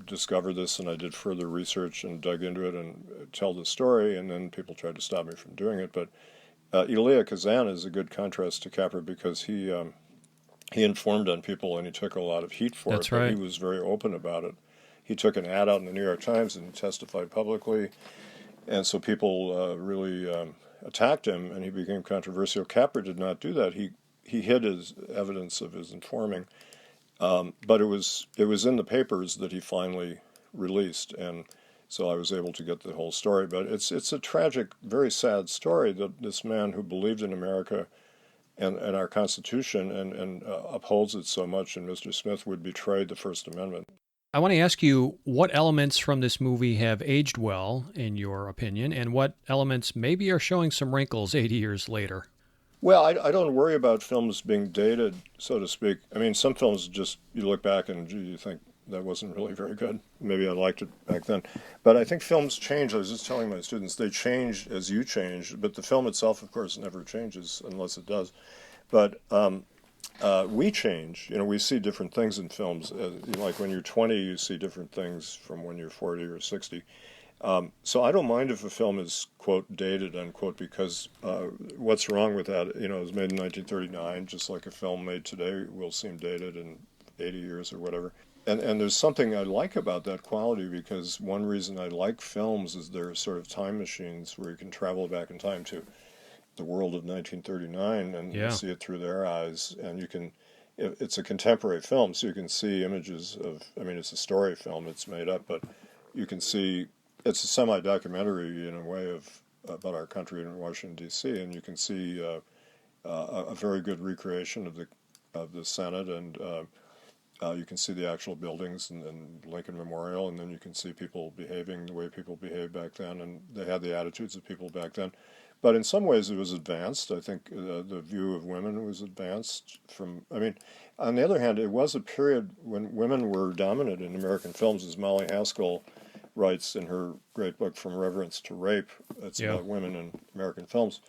discovered this, and I did further research and dug into it and tell the story, and then people tried to stop me from doing it. But Elia Kazan is a good contrast to Capra, because he informed on people, and he took a lot of heat for it. But he was very open about it. He took an ad out in the New York Times and testified publicly. And so people really attacked him, and he became controversial. Capra did not do that. He hid his evidence of his informing, but it was in the papers that he finally released, and so I was able to get the whole story. But it's a tragic, very sad story, that this man who believed in America and our Constitution and upholds it so much, and Mr. Smith, would betray the First Amendment. I want to ask you, what elements from this movie have aged well, in your opinion, and what elements maybe are showing some wrinkles 80 years later? Well, I don't worry about films being dated, so to speak. I mean, some films just, you look back and you think that wasn't really very good. Maybe I liked it back then. But I think films change. I was just telling my students, they change as you change, but the film itself, of course, never changes unless it does. But we change. We see different things in films. Like when you're 20, you see different things from when you're 40 or 60. So I don't mind if a film is, quote, dated, unquote, because what's wrong with that? It was made in 1939, just like a film made today will seem dated in 80 years or whatever. And there's something I like about that quality, because one reason I like films is they're sort of time machines where you can travel back in time to the world of 1939 and see it through their eyes, and it's a contemporary film, so you can see images of, it's a story film, it's made up, but you can see, it's a semi-documentary in a way about our country in Washington, D.C., and you can see a very good recreation of the Senate, and you can see the actual buildings and Lincoln Memorial, and then you can see people behaving the way people behaved back then, and they had the attitudes of people back then. But in some ways it was advanced. I think the view of women was advanced on the other hand, it was a period when women were dominant in American films, as Molly Haskell writes in her great book, From Reverence to Rape. It's about women in American films.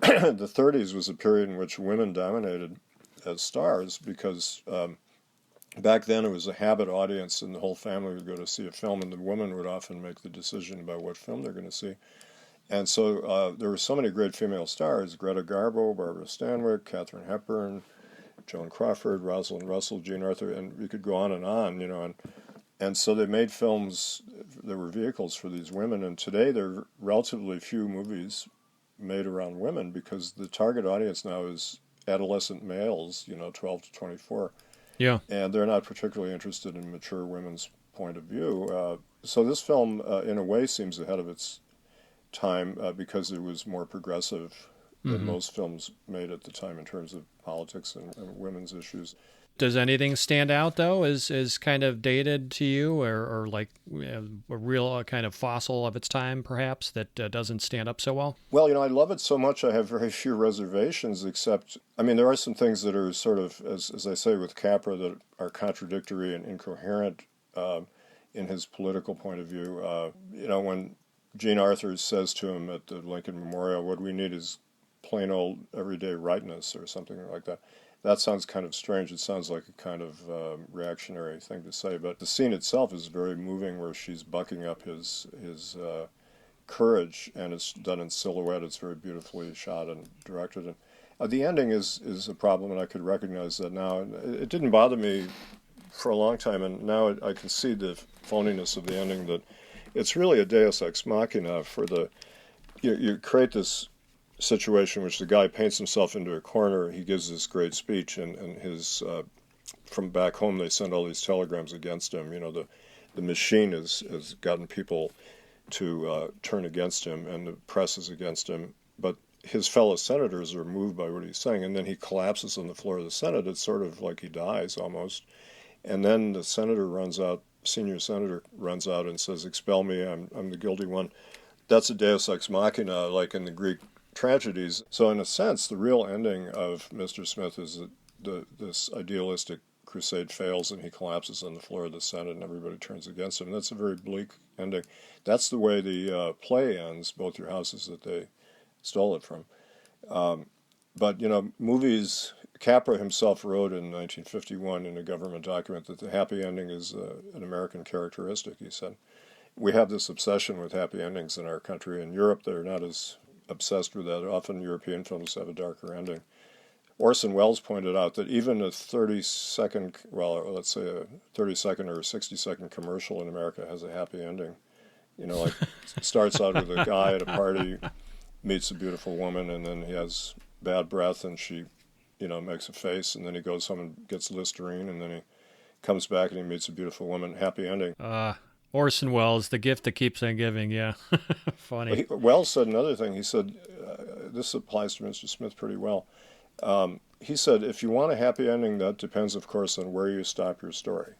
The 30s was a period in which women dominated as stars, because back then it was a habit audience, and the whole family would go to see a film, and the woman would often make the decision about what film they're going to see. And so there were so many great female stars: Greta Garbo, Barbara Stanwyck, Katharine Hepburn, Joan Crawford, Rosalind Russell, Jean Arthur, and we could go on, you know. And so they made films that were vehicles for these women. And today there are relatively few movies made around women because the target audience now is adolescent males, you know, 12 to 24. Yeah. And they're not particularly interested in mature women's point of view. So this film, in a way, seems ahead of its time because it was more progressive than most films made at the time in terms of politics and women's issues. Does anything stand out, though, as kind of dated to you, or like a real kind of fossil of its time, perhaps, that doesn't stand up so well? Well, you know, I love it so much I have very few reservations, except, I mean, there are some things that are sort of, as I say with Capra, that are contradictory and incoherent in his political point of view. You know, when Jean Arthur says to him at the Lincoln Memorial, what we need is plain old everyday rightness or something like that. That sounds kind of strange. It sounds like a kind of reactionary thing to say, but the scene itself is very moving, where she's bucking up his courage, and it's done in silhouette. It's very beautifully shot and directed. And the ending is a problem, and I could recognize that now. It didn't bother me for a long time, and now I can see the phoniness of the ending. That it's really a Deus ex machina for the you create this situation which the guy paints himself into a corner. He gives this great speech, and his from back home they send all these telegrams against him. You know, the machine has gotten people to turn against him, and the press is against him. But his fellow senators are moved by what he's saying, and then he collapses on the floor of the Senate. It's sort of like he dies almost. And then the senior senator runs out and says, "Expel me, I'm the guilty one." That's a Deus ex machina, like in the Greek tragedies. So in a sense, the real ending of Mr. Smith is that this idealistic crusade fails and he collapses on the floor of the Senate and everybody turns against him. That's a very bleak ending. That's the way the play ends, Both Your Houses, that they stole it from. But, you know, movies, Capra himself wrote in 1951 in a government document that the happy ending is an American characteristic, he said. We have this obsession with happy endings in our country. In Europe, they're not as obsessed with that. Often European films have a darker ending. Orson Welles pointed out that even a 30-second, well, let's say a 30-second or a 60-second commercial in America has a happy ending. You know, like it starts out with a guy at a party, meets a beautiful woman, and then he has bad breath, and she, you know, makes a face, and then he goes home and gets Listerine, and then he comes back and he meets a beautiful woman. Happy ending. Orson Welles, the gift that keeps on giving, yeah. Funny. Wells said another thing. He said, this applies to Mr. Smith pretty well. He said, if you want a happy ending, that depends, of course, on where you stop your story.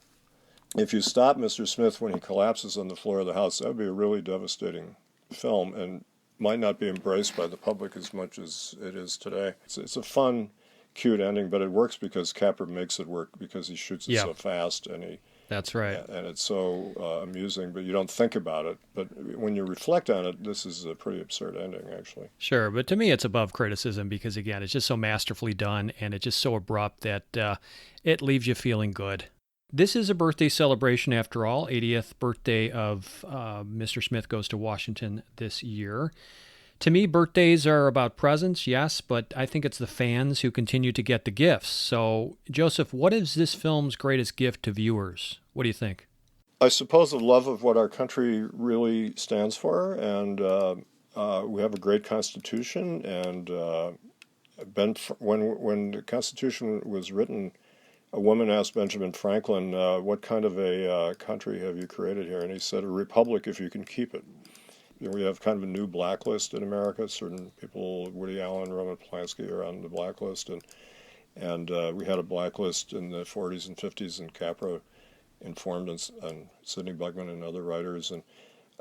If you stop Mr. Smith when he collapses on the floor of the House, that would be a really devastating film and might not be embraced by the public as much as it is today. It's a fun, cute ending, but it works because Capra makes it work because he shoots it so fast, and that's right. And it's so amusing, but you don't think about it. But when you reflect on it, this is a pretty absurd ending, actually. Sure, but to me it's above criticism because, again, it's just so masterfully done, and it's just so abrupt that it leaves you feeling good. This is a birthday celebration, after all, 80th birthday of Mr. Smith Goes to Washington this year. To me, birthdays are about presents, yes, but I think it's the fans who continue to get the gifts. So, Joseph, what is this film's greatest gift to viewers? What do you think? I suppose the love of what our country really stands for, and we have a great Constitution. And when the Constitution was written, a woman asked Benjamin Franklin, "What kind of a country have you created here?" And he said, "A republic if you can keep it." We have kind of a new blacklist in America. Certain people, Woody Allen, Roman Polanski, are on the blacklist, and we had a blacklist in the 40s and 50s, and Capra informed and Sidney Bugman and other writers,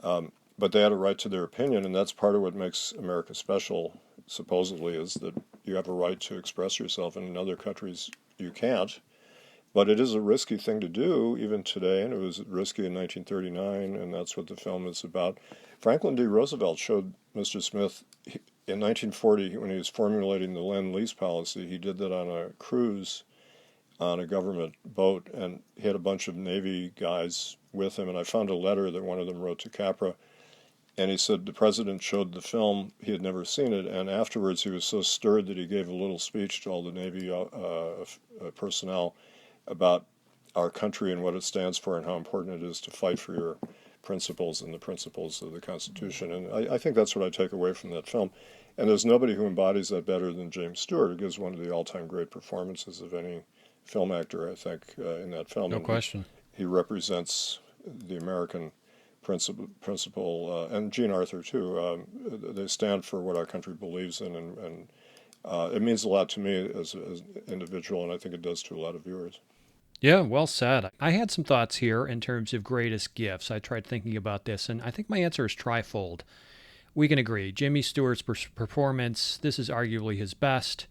but they had a right to their opinion, and that's part of what makes America special. Supposedly, is that you have a right to express yourself, and in other countries you can't. But it is a risky thing to do, even today, and it was risky in 1939, and that's what the film is about. Franklin D. Roosevelt showed Mr. Smith in 1940, when he was formulating the Lend-Lease policy. He did that on a cruise on a government boat, and he had a bunch of Navy guys with him, and I found a letter that one of them wrote to Capra, And he said the president showed the film. He had never seen it, and afterwards he was so stirred that he gave a little speech to all the Navy personnel about our country and what it stands for and how important it is to fight for your principles and the principles of the Constitution. And I think that's what I take away from that film. And there's nobody who embodies that better than James Stewart, who gives one of the all-time great performances of any film actor, I think, in that film. No question. He represents the American principle, and Jean Arthur, too. They stand for what our country believes in, and it means a lot to me as an individual, and I think it does to a lot of viewers. Yeah, well said. I had some thoughts here in terms of greatest gifts. I tried thinking about this, and I think my answer is trifold. We can agree. Jimmy Stewart's performance, this is arguably his best.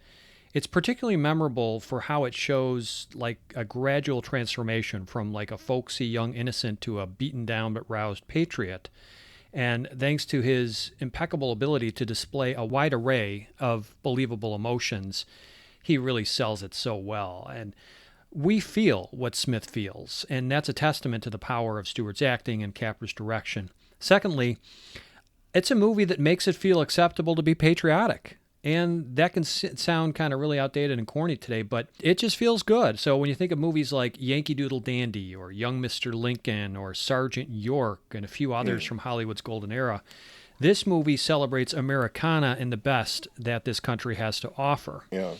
It's particularly memorable for how it shows like a gradual transformation from like a folksy young innocent to a beaten down but roused patriot. And thanks to his impeccable ability to display a wide array of believable emotions, he really sells it so well. And we feel what Smith feels, and that's a testament to the power of Stewart's acting and Capra's direction. Secondly, it's a movie that makes it feel acceptable to be patriotic. And that can sound kind of really outdated and corny today, but it just feels good. So when you think of movies like Yankee Doodle Dandy or Young Mr. Lincoln or Sergeant York and a few others from Hollywood's golden era, this movie celebrates Americana and the best that this country has to offer. Yeah.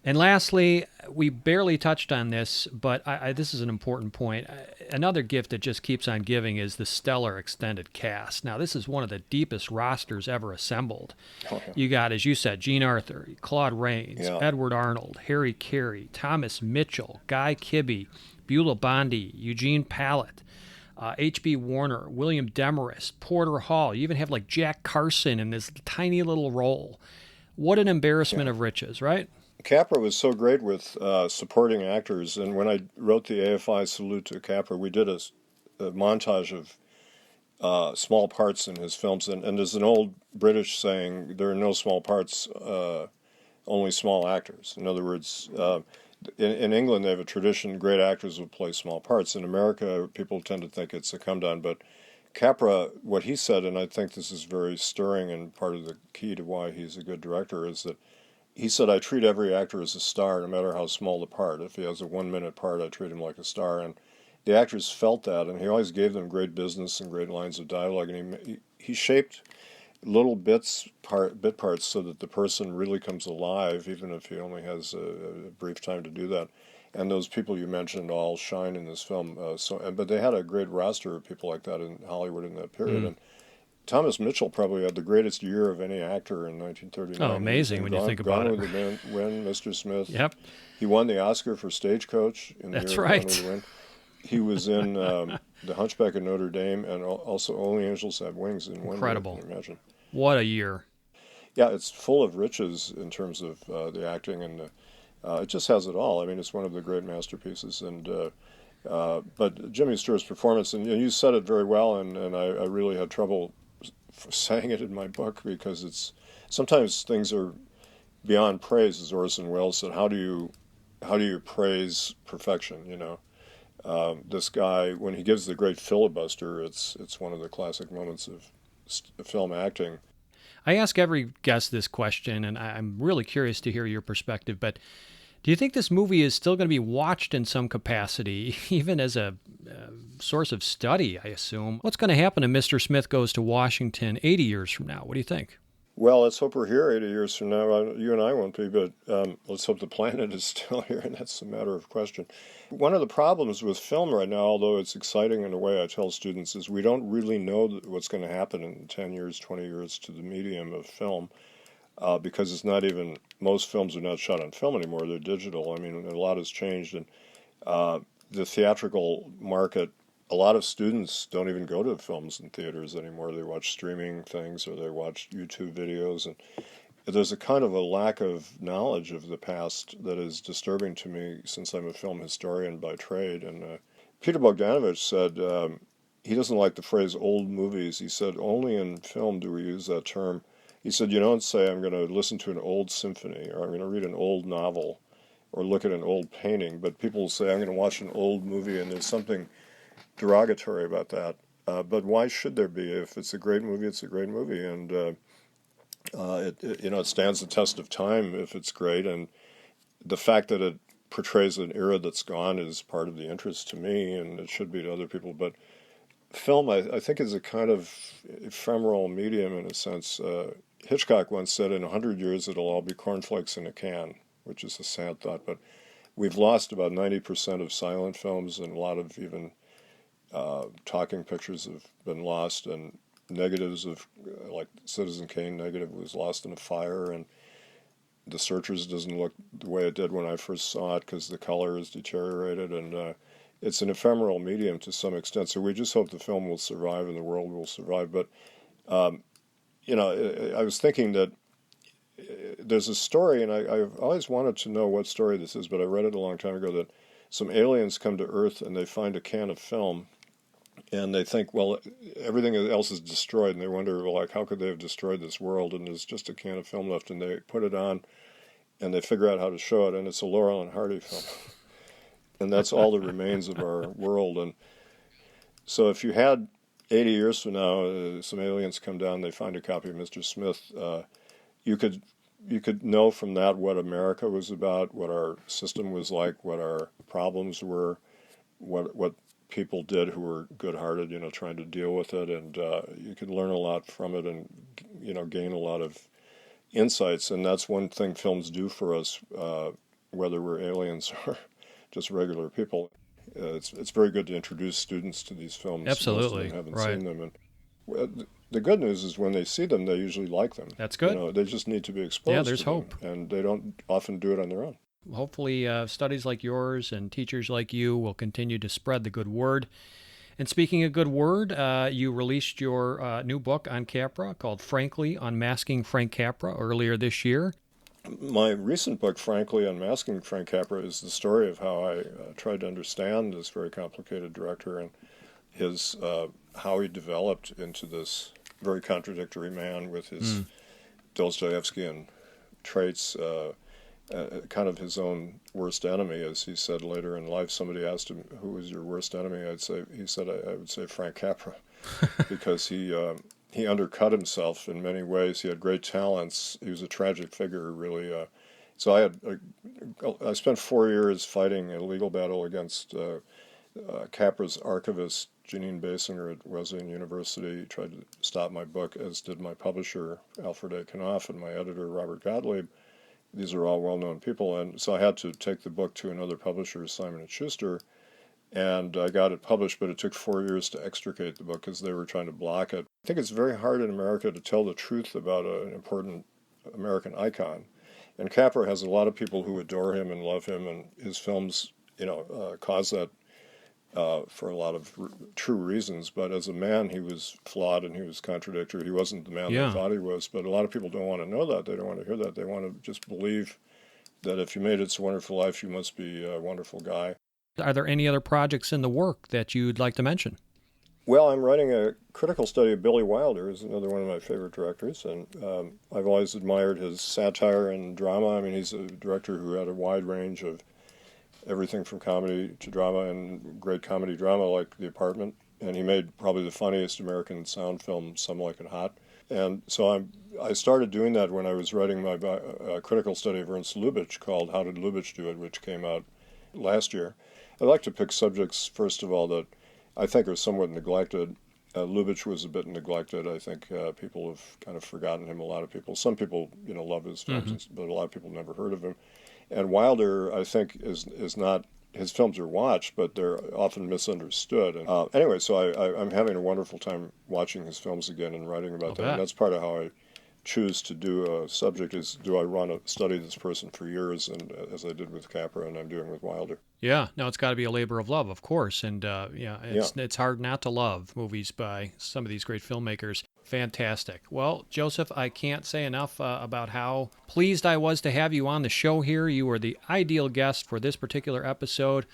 And lastly, we barely touched on this, but this is an important point. Another gift that just keeps on giving is the stellar extended cast. Now, this is one of the deepest rosters ever assembled. Oh, yeah. You got, as you said, Jean Arthur, Claude Rains, Edward Arnold, Harry Carey, Thomas Mitchell, Guy Kibbe, Beulah Bondi, Eugene Pallett, H.B. Warner, William Demarest, Porter Hall. You even have like Jack Carson in this tiny little role. What an embarrassment of riches, right? Capra was so great with supporting actors, and when I wrote the AFI salute to Capra, we did a montage of small parts in his films, and there's an old British saying, there are no small parts, only small actors. In other words, in England they have a tradition, great actors will play small parts. In America, people tend to think it's a come-down, but Capra, what he said, and I think this is very stirring and part of the key to why he's a good director, is that he said, I treat every actor as a star, no matter how small the part. If he has a 1-minute part, I treat him like a star. And the actors felt that, and he always gave them great business and great lines of dialogue. And he shaped little bit parts so that the person really comes alive, even if he only has a brief time to do that. And those people you mentioned all shine in this film. But they had a great roster of people like that in Hollywood in that period. And Thomas Mitchell probably had the greatest year of any actor in 1939. Oh, amazing when you think about it. Gone with the Wind, Mr. Smith. Yep. He won the Oscar for Stagecoach in the That's year right. Gone with the Wind. He was in The Hunchback of Notre Dame and also Only Angels Have Wings in one Incredible. year, can you imagine? What a year. Yeah, it's full of riches in terms of the acting, and it just has it all. I mean, it's one of the great masterpieces. And but Jimmy Stewart's performance, and you said it very well, and I really had trouble saying it in my book because it's sometimes things are beyond praise, as Orson Welles said. How do you praise perfection? You know, this guy, when he gives the great filibuster, it's one of the classic moments of film acting. I ask every guest this question, and I'm really curious to hear your perspective, but do you think this movie is still going to be watched in some capacity, even as a source of study, I assume? What's going to happen if Mr. Smith Goes to Washington 80 years from now? What do you think? Well, let's hope we're here 80 years from now. You and I won't be, but let's hope the planet is still here, and that's a matter of question. One of the problems with film right now, although it's exciting in a way I tell students, is we don't really know what's going to happen in 10 years, 20 years to the medium of film. Because it's not even, most films are not shot on film anymore, they're digital. I mean, a lot has changed, and the theatrical market, a lot of students don't even go to films in theaters anymore. They watch streaming things or they watch YouTube videos, and there's a kind of a lack of knowledge of the past that is disturbing to me since I'm a film historian by trade. And Peter Bogdanovich said he doesn't like the phrase old movies. He said only in film do we use that term. He said, you don't say, I'm going to listen to an old symphony, or I'm going to read an old novel, or look at an old painting, but people say, I'm going to watch an old movie, and there's something derogatory about that. But why should there be? If it's a great movie, it's a great movie, and it stands the test of time if it's great. And the fact that it portrays an era that's gone is part of the interest to me, and it should be to other people. But film, I think, is a kind of ephemeral medium in a sense. Hitchcock once said, in 100 years it'll all be cornflakes in a can, which is a sad thought. But we've lost about 90% of silent films, and a lot of even talking pictures have been lost, and negatives of, like Citizen Kane negative was lost in a fire, and The Searchers doesn't look the way it did when I first saw it because the color is deteriorated, and it's an ephemeral medium to some extent. So we just hope the film will survive and the world will survive. But I was thinking that there's a story, and I've always wanted to know what story this is, but I read it a long time ago, that some aliens come to Earth and they find a can of film, and they think, well, everything else is destroyed, and they wonder, well, like, how could they have destroyed this world? And there's just a can of film left, and they put it on, and they figure out how to show it, and it's a Laurel and Hardy film. And that's all that remains of our world. And so if you had 80 years from now, some aliens come down, they find a copy of Mr. Smith, you could know from that what America was about, what our system was like, what our problems were, what people did who were good-hearted, trying to deal with it, and you could learn a lot from it, and gain a lot of insights. And that's one thing films do for us, whether we're aliens or just regular people. It's very good to introduce students to these films. Absolutely, most of them haven't right. seen them, and the good news is when they see them, they usually like them. That's good. They just need to be exposed. Yeah, there's to them, hope, and they don't often do it on their own. Hopefully studies like yours and teachers like you will continue to spread the good word. And speaking of good word, you released your new book on Capra called Frankly, Unmasking Frank Capra earlier this year. My recent book, Frankly, Unmasking Frank Capra, is the story of how I tried to understand this very complicated director and his how he developed into this very contradictory man with his Dostoevskian traits, kind of his own worst enemy, as he said later in life. Somebody asked him, "Who was your worst enemy?" He said, I would say Frank Capra, because he undercut himself in many ways. He had great talents. He was a tragic figure, really. So I spent 4 years fighting a legal battle against Capra's archivist, Janine Basinger at Wesleyan University. He tried to stop my book, as did my publisher, Alfred A. Knopf, and my editor, Robert Gottlieb. These are all well-known people, and so I had to take the book to another publisher, Simon & Schuster, and I got it published, but it took 4 years to extricate the book because they were trying to block it. I think it's very hard in America to tell the truth about an important American icon, and Capra has a lot of people who adore him and love him, and his films, cause that for a lot of true reasons. But as a man, he was flawed and he was contradictory. He wasn't the man they thought he was. But a lot of people don't want to know that. They don't want to hear that. They want to just believe that if you made It's a Wonderful Life, you must be a wonderful guy. Are there any other projects in the work that you'd like to mention? Well, I'm writing a critical study of Billy Wilder, who's another one of my favorite directors, and I've always admired his satire and drama. I mean, he's a director who had a wide range of everything from comedy to drama, and great comedy drama like The Apartment. And he made probably the funniest American sound film, Some Like It Hot. And so I started doing that when I was writing my critical study of Ernst Lubitsch called How Did Lubitsch Do It?, which came out last year. I like to pick subjects, first of all, that I think are somewhat neglected. Lubitsch was a bit neglected. I think people have kind of forgotten him, a lot of people. Some people, love his films, but a lot of people never heard of him. And Wilder, I think, is not, his films are watched, but they're often misunderstood. And, anyway, so I'm having a wonderful time watching his films again and writing about them. And that's part of how I choose to do a subject, is do I want to study this person for years, and as I did with Capra and I'm doing with Wilder. Yeah, no, it's got to be a labor of love, of course. And it's hard not to love movies by some of these great filmmakers. Fantastic. Well, Joseph, I can't say enough about how pleased I was to have you on the show here. You were the ideal guest for this particular episode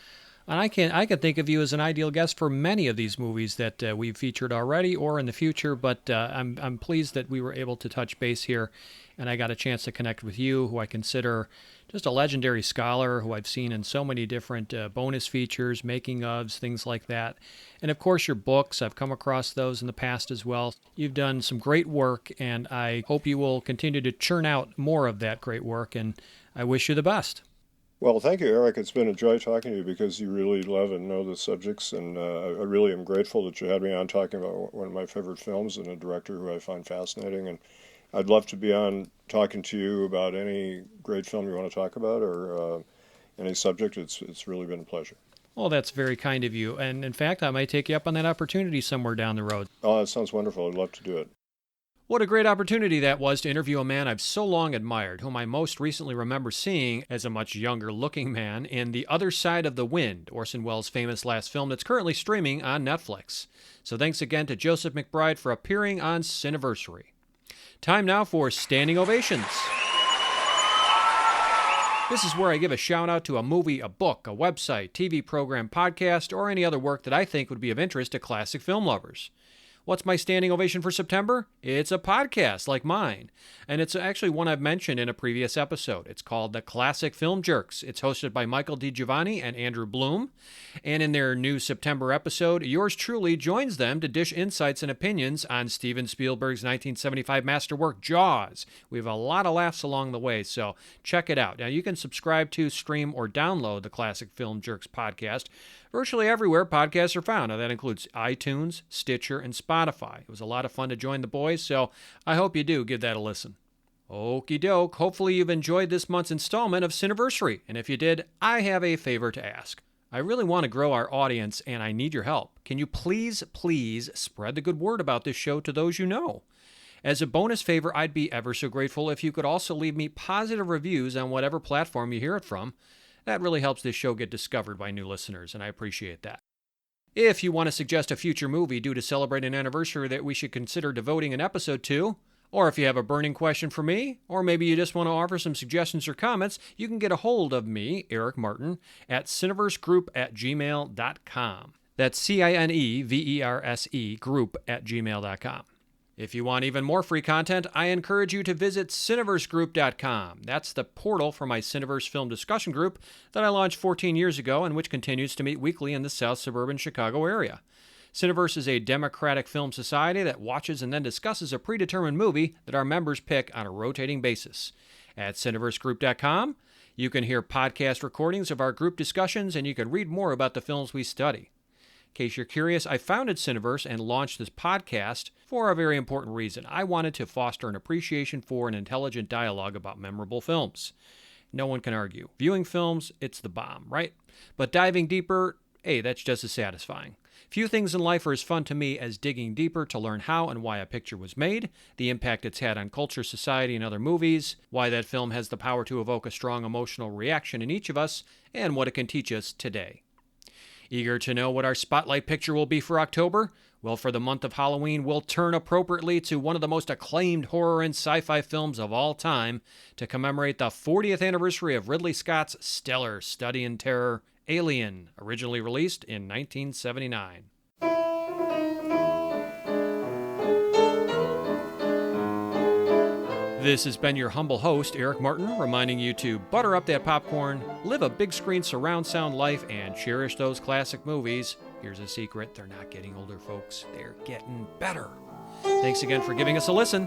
And I can think of you as an ideal guest for many of these movies that we've featured already or in the future. But I'm pleased that we were able to touch base here, and I got a chance to connect with you, who I consider just a legendary scholar, who I've seen in so many different bonus features, making ofs, things like that. And of course, your books. I've come across those in the past as well. You've done some great work, and I hope you will continue to churn out more of that great work. And I wish you the best. Well, thank you, Eric. It's been a joy talking to you because you really love and know the subjects, and I really am grateful that you had me on talking about one of my favorite films and a director who I find fascinating. And I'd love to be on talking to you about any great film you want to talk about or any subject. It's really been a pleasure. Well, that's very kind of you. And in fact, I might take you up on that opportunity somewhere down the road. Oh, that sounds wonderful. I'd love to do it. What a great opportunity that was to interview a man I've so long admired, whom I most recently remember seeing as a much younger-looking man in The Other Side of the Wind, Orson Welles' famous last film that's currently streaming on Netflix. So thanks again to Joseph McBride for appearing on Cineversary. Time now for Standing Ovations. This is where I give a shout-out to a movie, a book, a website, TV program, podcast, or any other work that I think would be of interest to classic film lovers. What's my standing ovation for September? It's a podcast like mine. And it's actually one I've mentioned in a previous episode. It's called The Classic Film Jerks. It's hosted by Michael DiGiovanni and Andrew Bloom. And in their new September episode, yours truly joins them to dish insights and opinions on Steven Spielberg's 1975 masterwork, Jaws. We have a lot of laughs along the way, so check it out. Now, you can subscribe to, stream, or download the Classic Film Jerks podcast virtually everywhere podcasts are found. Now, that includes iTunes, Stitcher, and Spotify. It was a lot of fun to join the boys, so I hope you do give that a listen. Okie doke. Hopefully you've enjoyed this month's installment of Cineversary, and if you did, I have a favor to ask. I really want to grow our audience, and I need your help. Can you please spread the good word about this show to those you know? As a bonus favor, I'd be ever so grateful if you could also leave me positive reviews on whatever platform you hear it from. That really helps this show get discovered by new listeners, and I appreciate that. If you want to suggest a future movie due to celebrate an anniversary that we should consider devoting an episode to, or if you have a burning question for me, or maybe you just want to offer some suggestions or comments, you can get a hold of me, Eric Martin, at cineversegroup@gmail.com. That's CINEVERSE group@gmail.com. If you want even more free content, I encourage you to visit cineversegroup.com. That's the portal for my Cineverse film discussion group that I launched 14 years ago and which continues to meet weekly in the South Suburban Chicago area. Cineverse is a democratic film society that watches and then discusses a predetermined movie that our members pick on a rotating basis. At cineversegroup.com, you can hear podcast recordings of our group discussions and you can read more about the films we study. In case you're curious, I founded Cineverse and launched this podcast for a very important reason. I wanted to foster an appreciation for an intelligent dialogue about memorable films. No one can argue. Viewing films, it's the bomb, right? But diving deeper, hey, that's just as satisfying. Few things in life are as fun to me as digging deeper to learn how and why a picture was made, the impact it's had on culture, society, and other movies, why that film has the power to evoke a strong emotional reaction in each of us, and what it can teach us today. Eager to know what our spotlight picture will be for October? Well, for the month of Halloween, we'll turn appropriately to one of the most acclaimed horror and sci-fi films of all time to commemorate the 40th anniversary of Ridley Scott's stellar study in terror, Alien, originally released in 1979. This has been your humble host, Eric Martin, reminding you to butter up that popcorn, live a big screen surround sound life, and cherish those classic movies. Here's a secret, they're not getting older, folks. They're getting better. Thanks again for giving us a listen.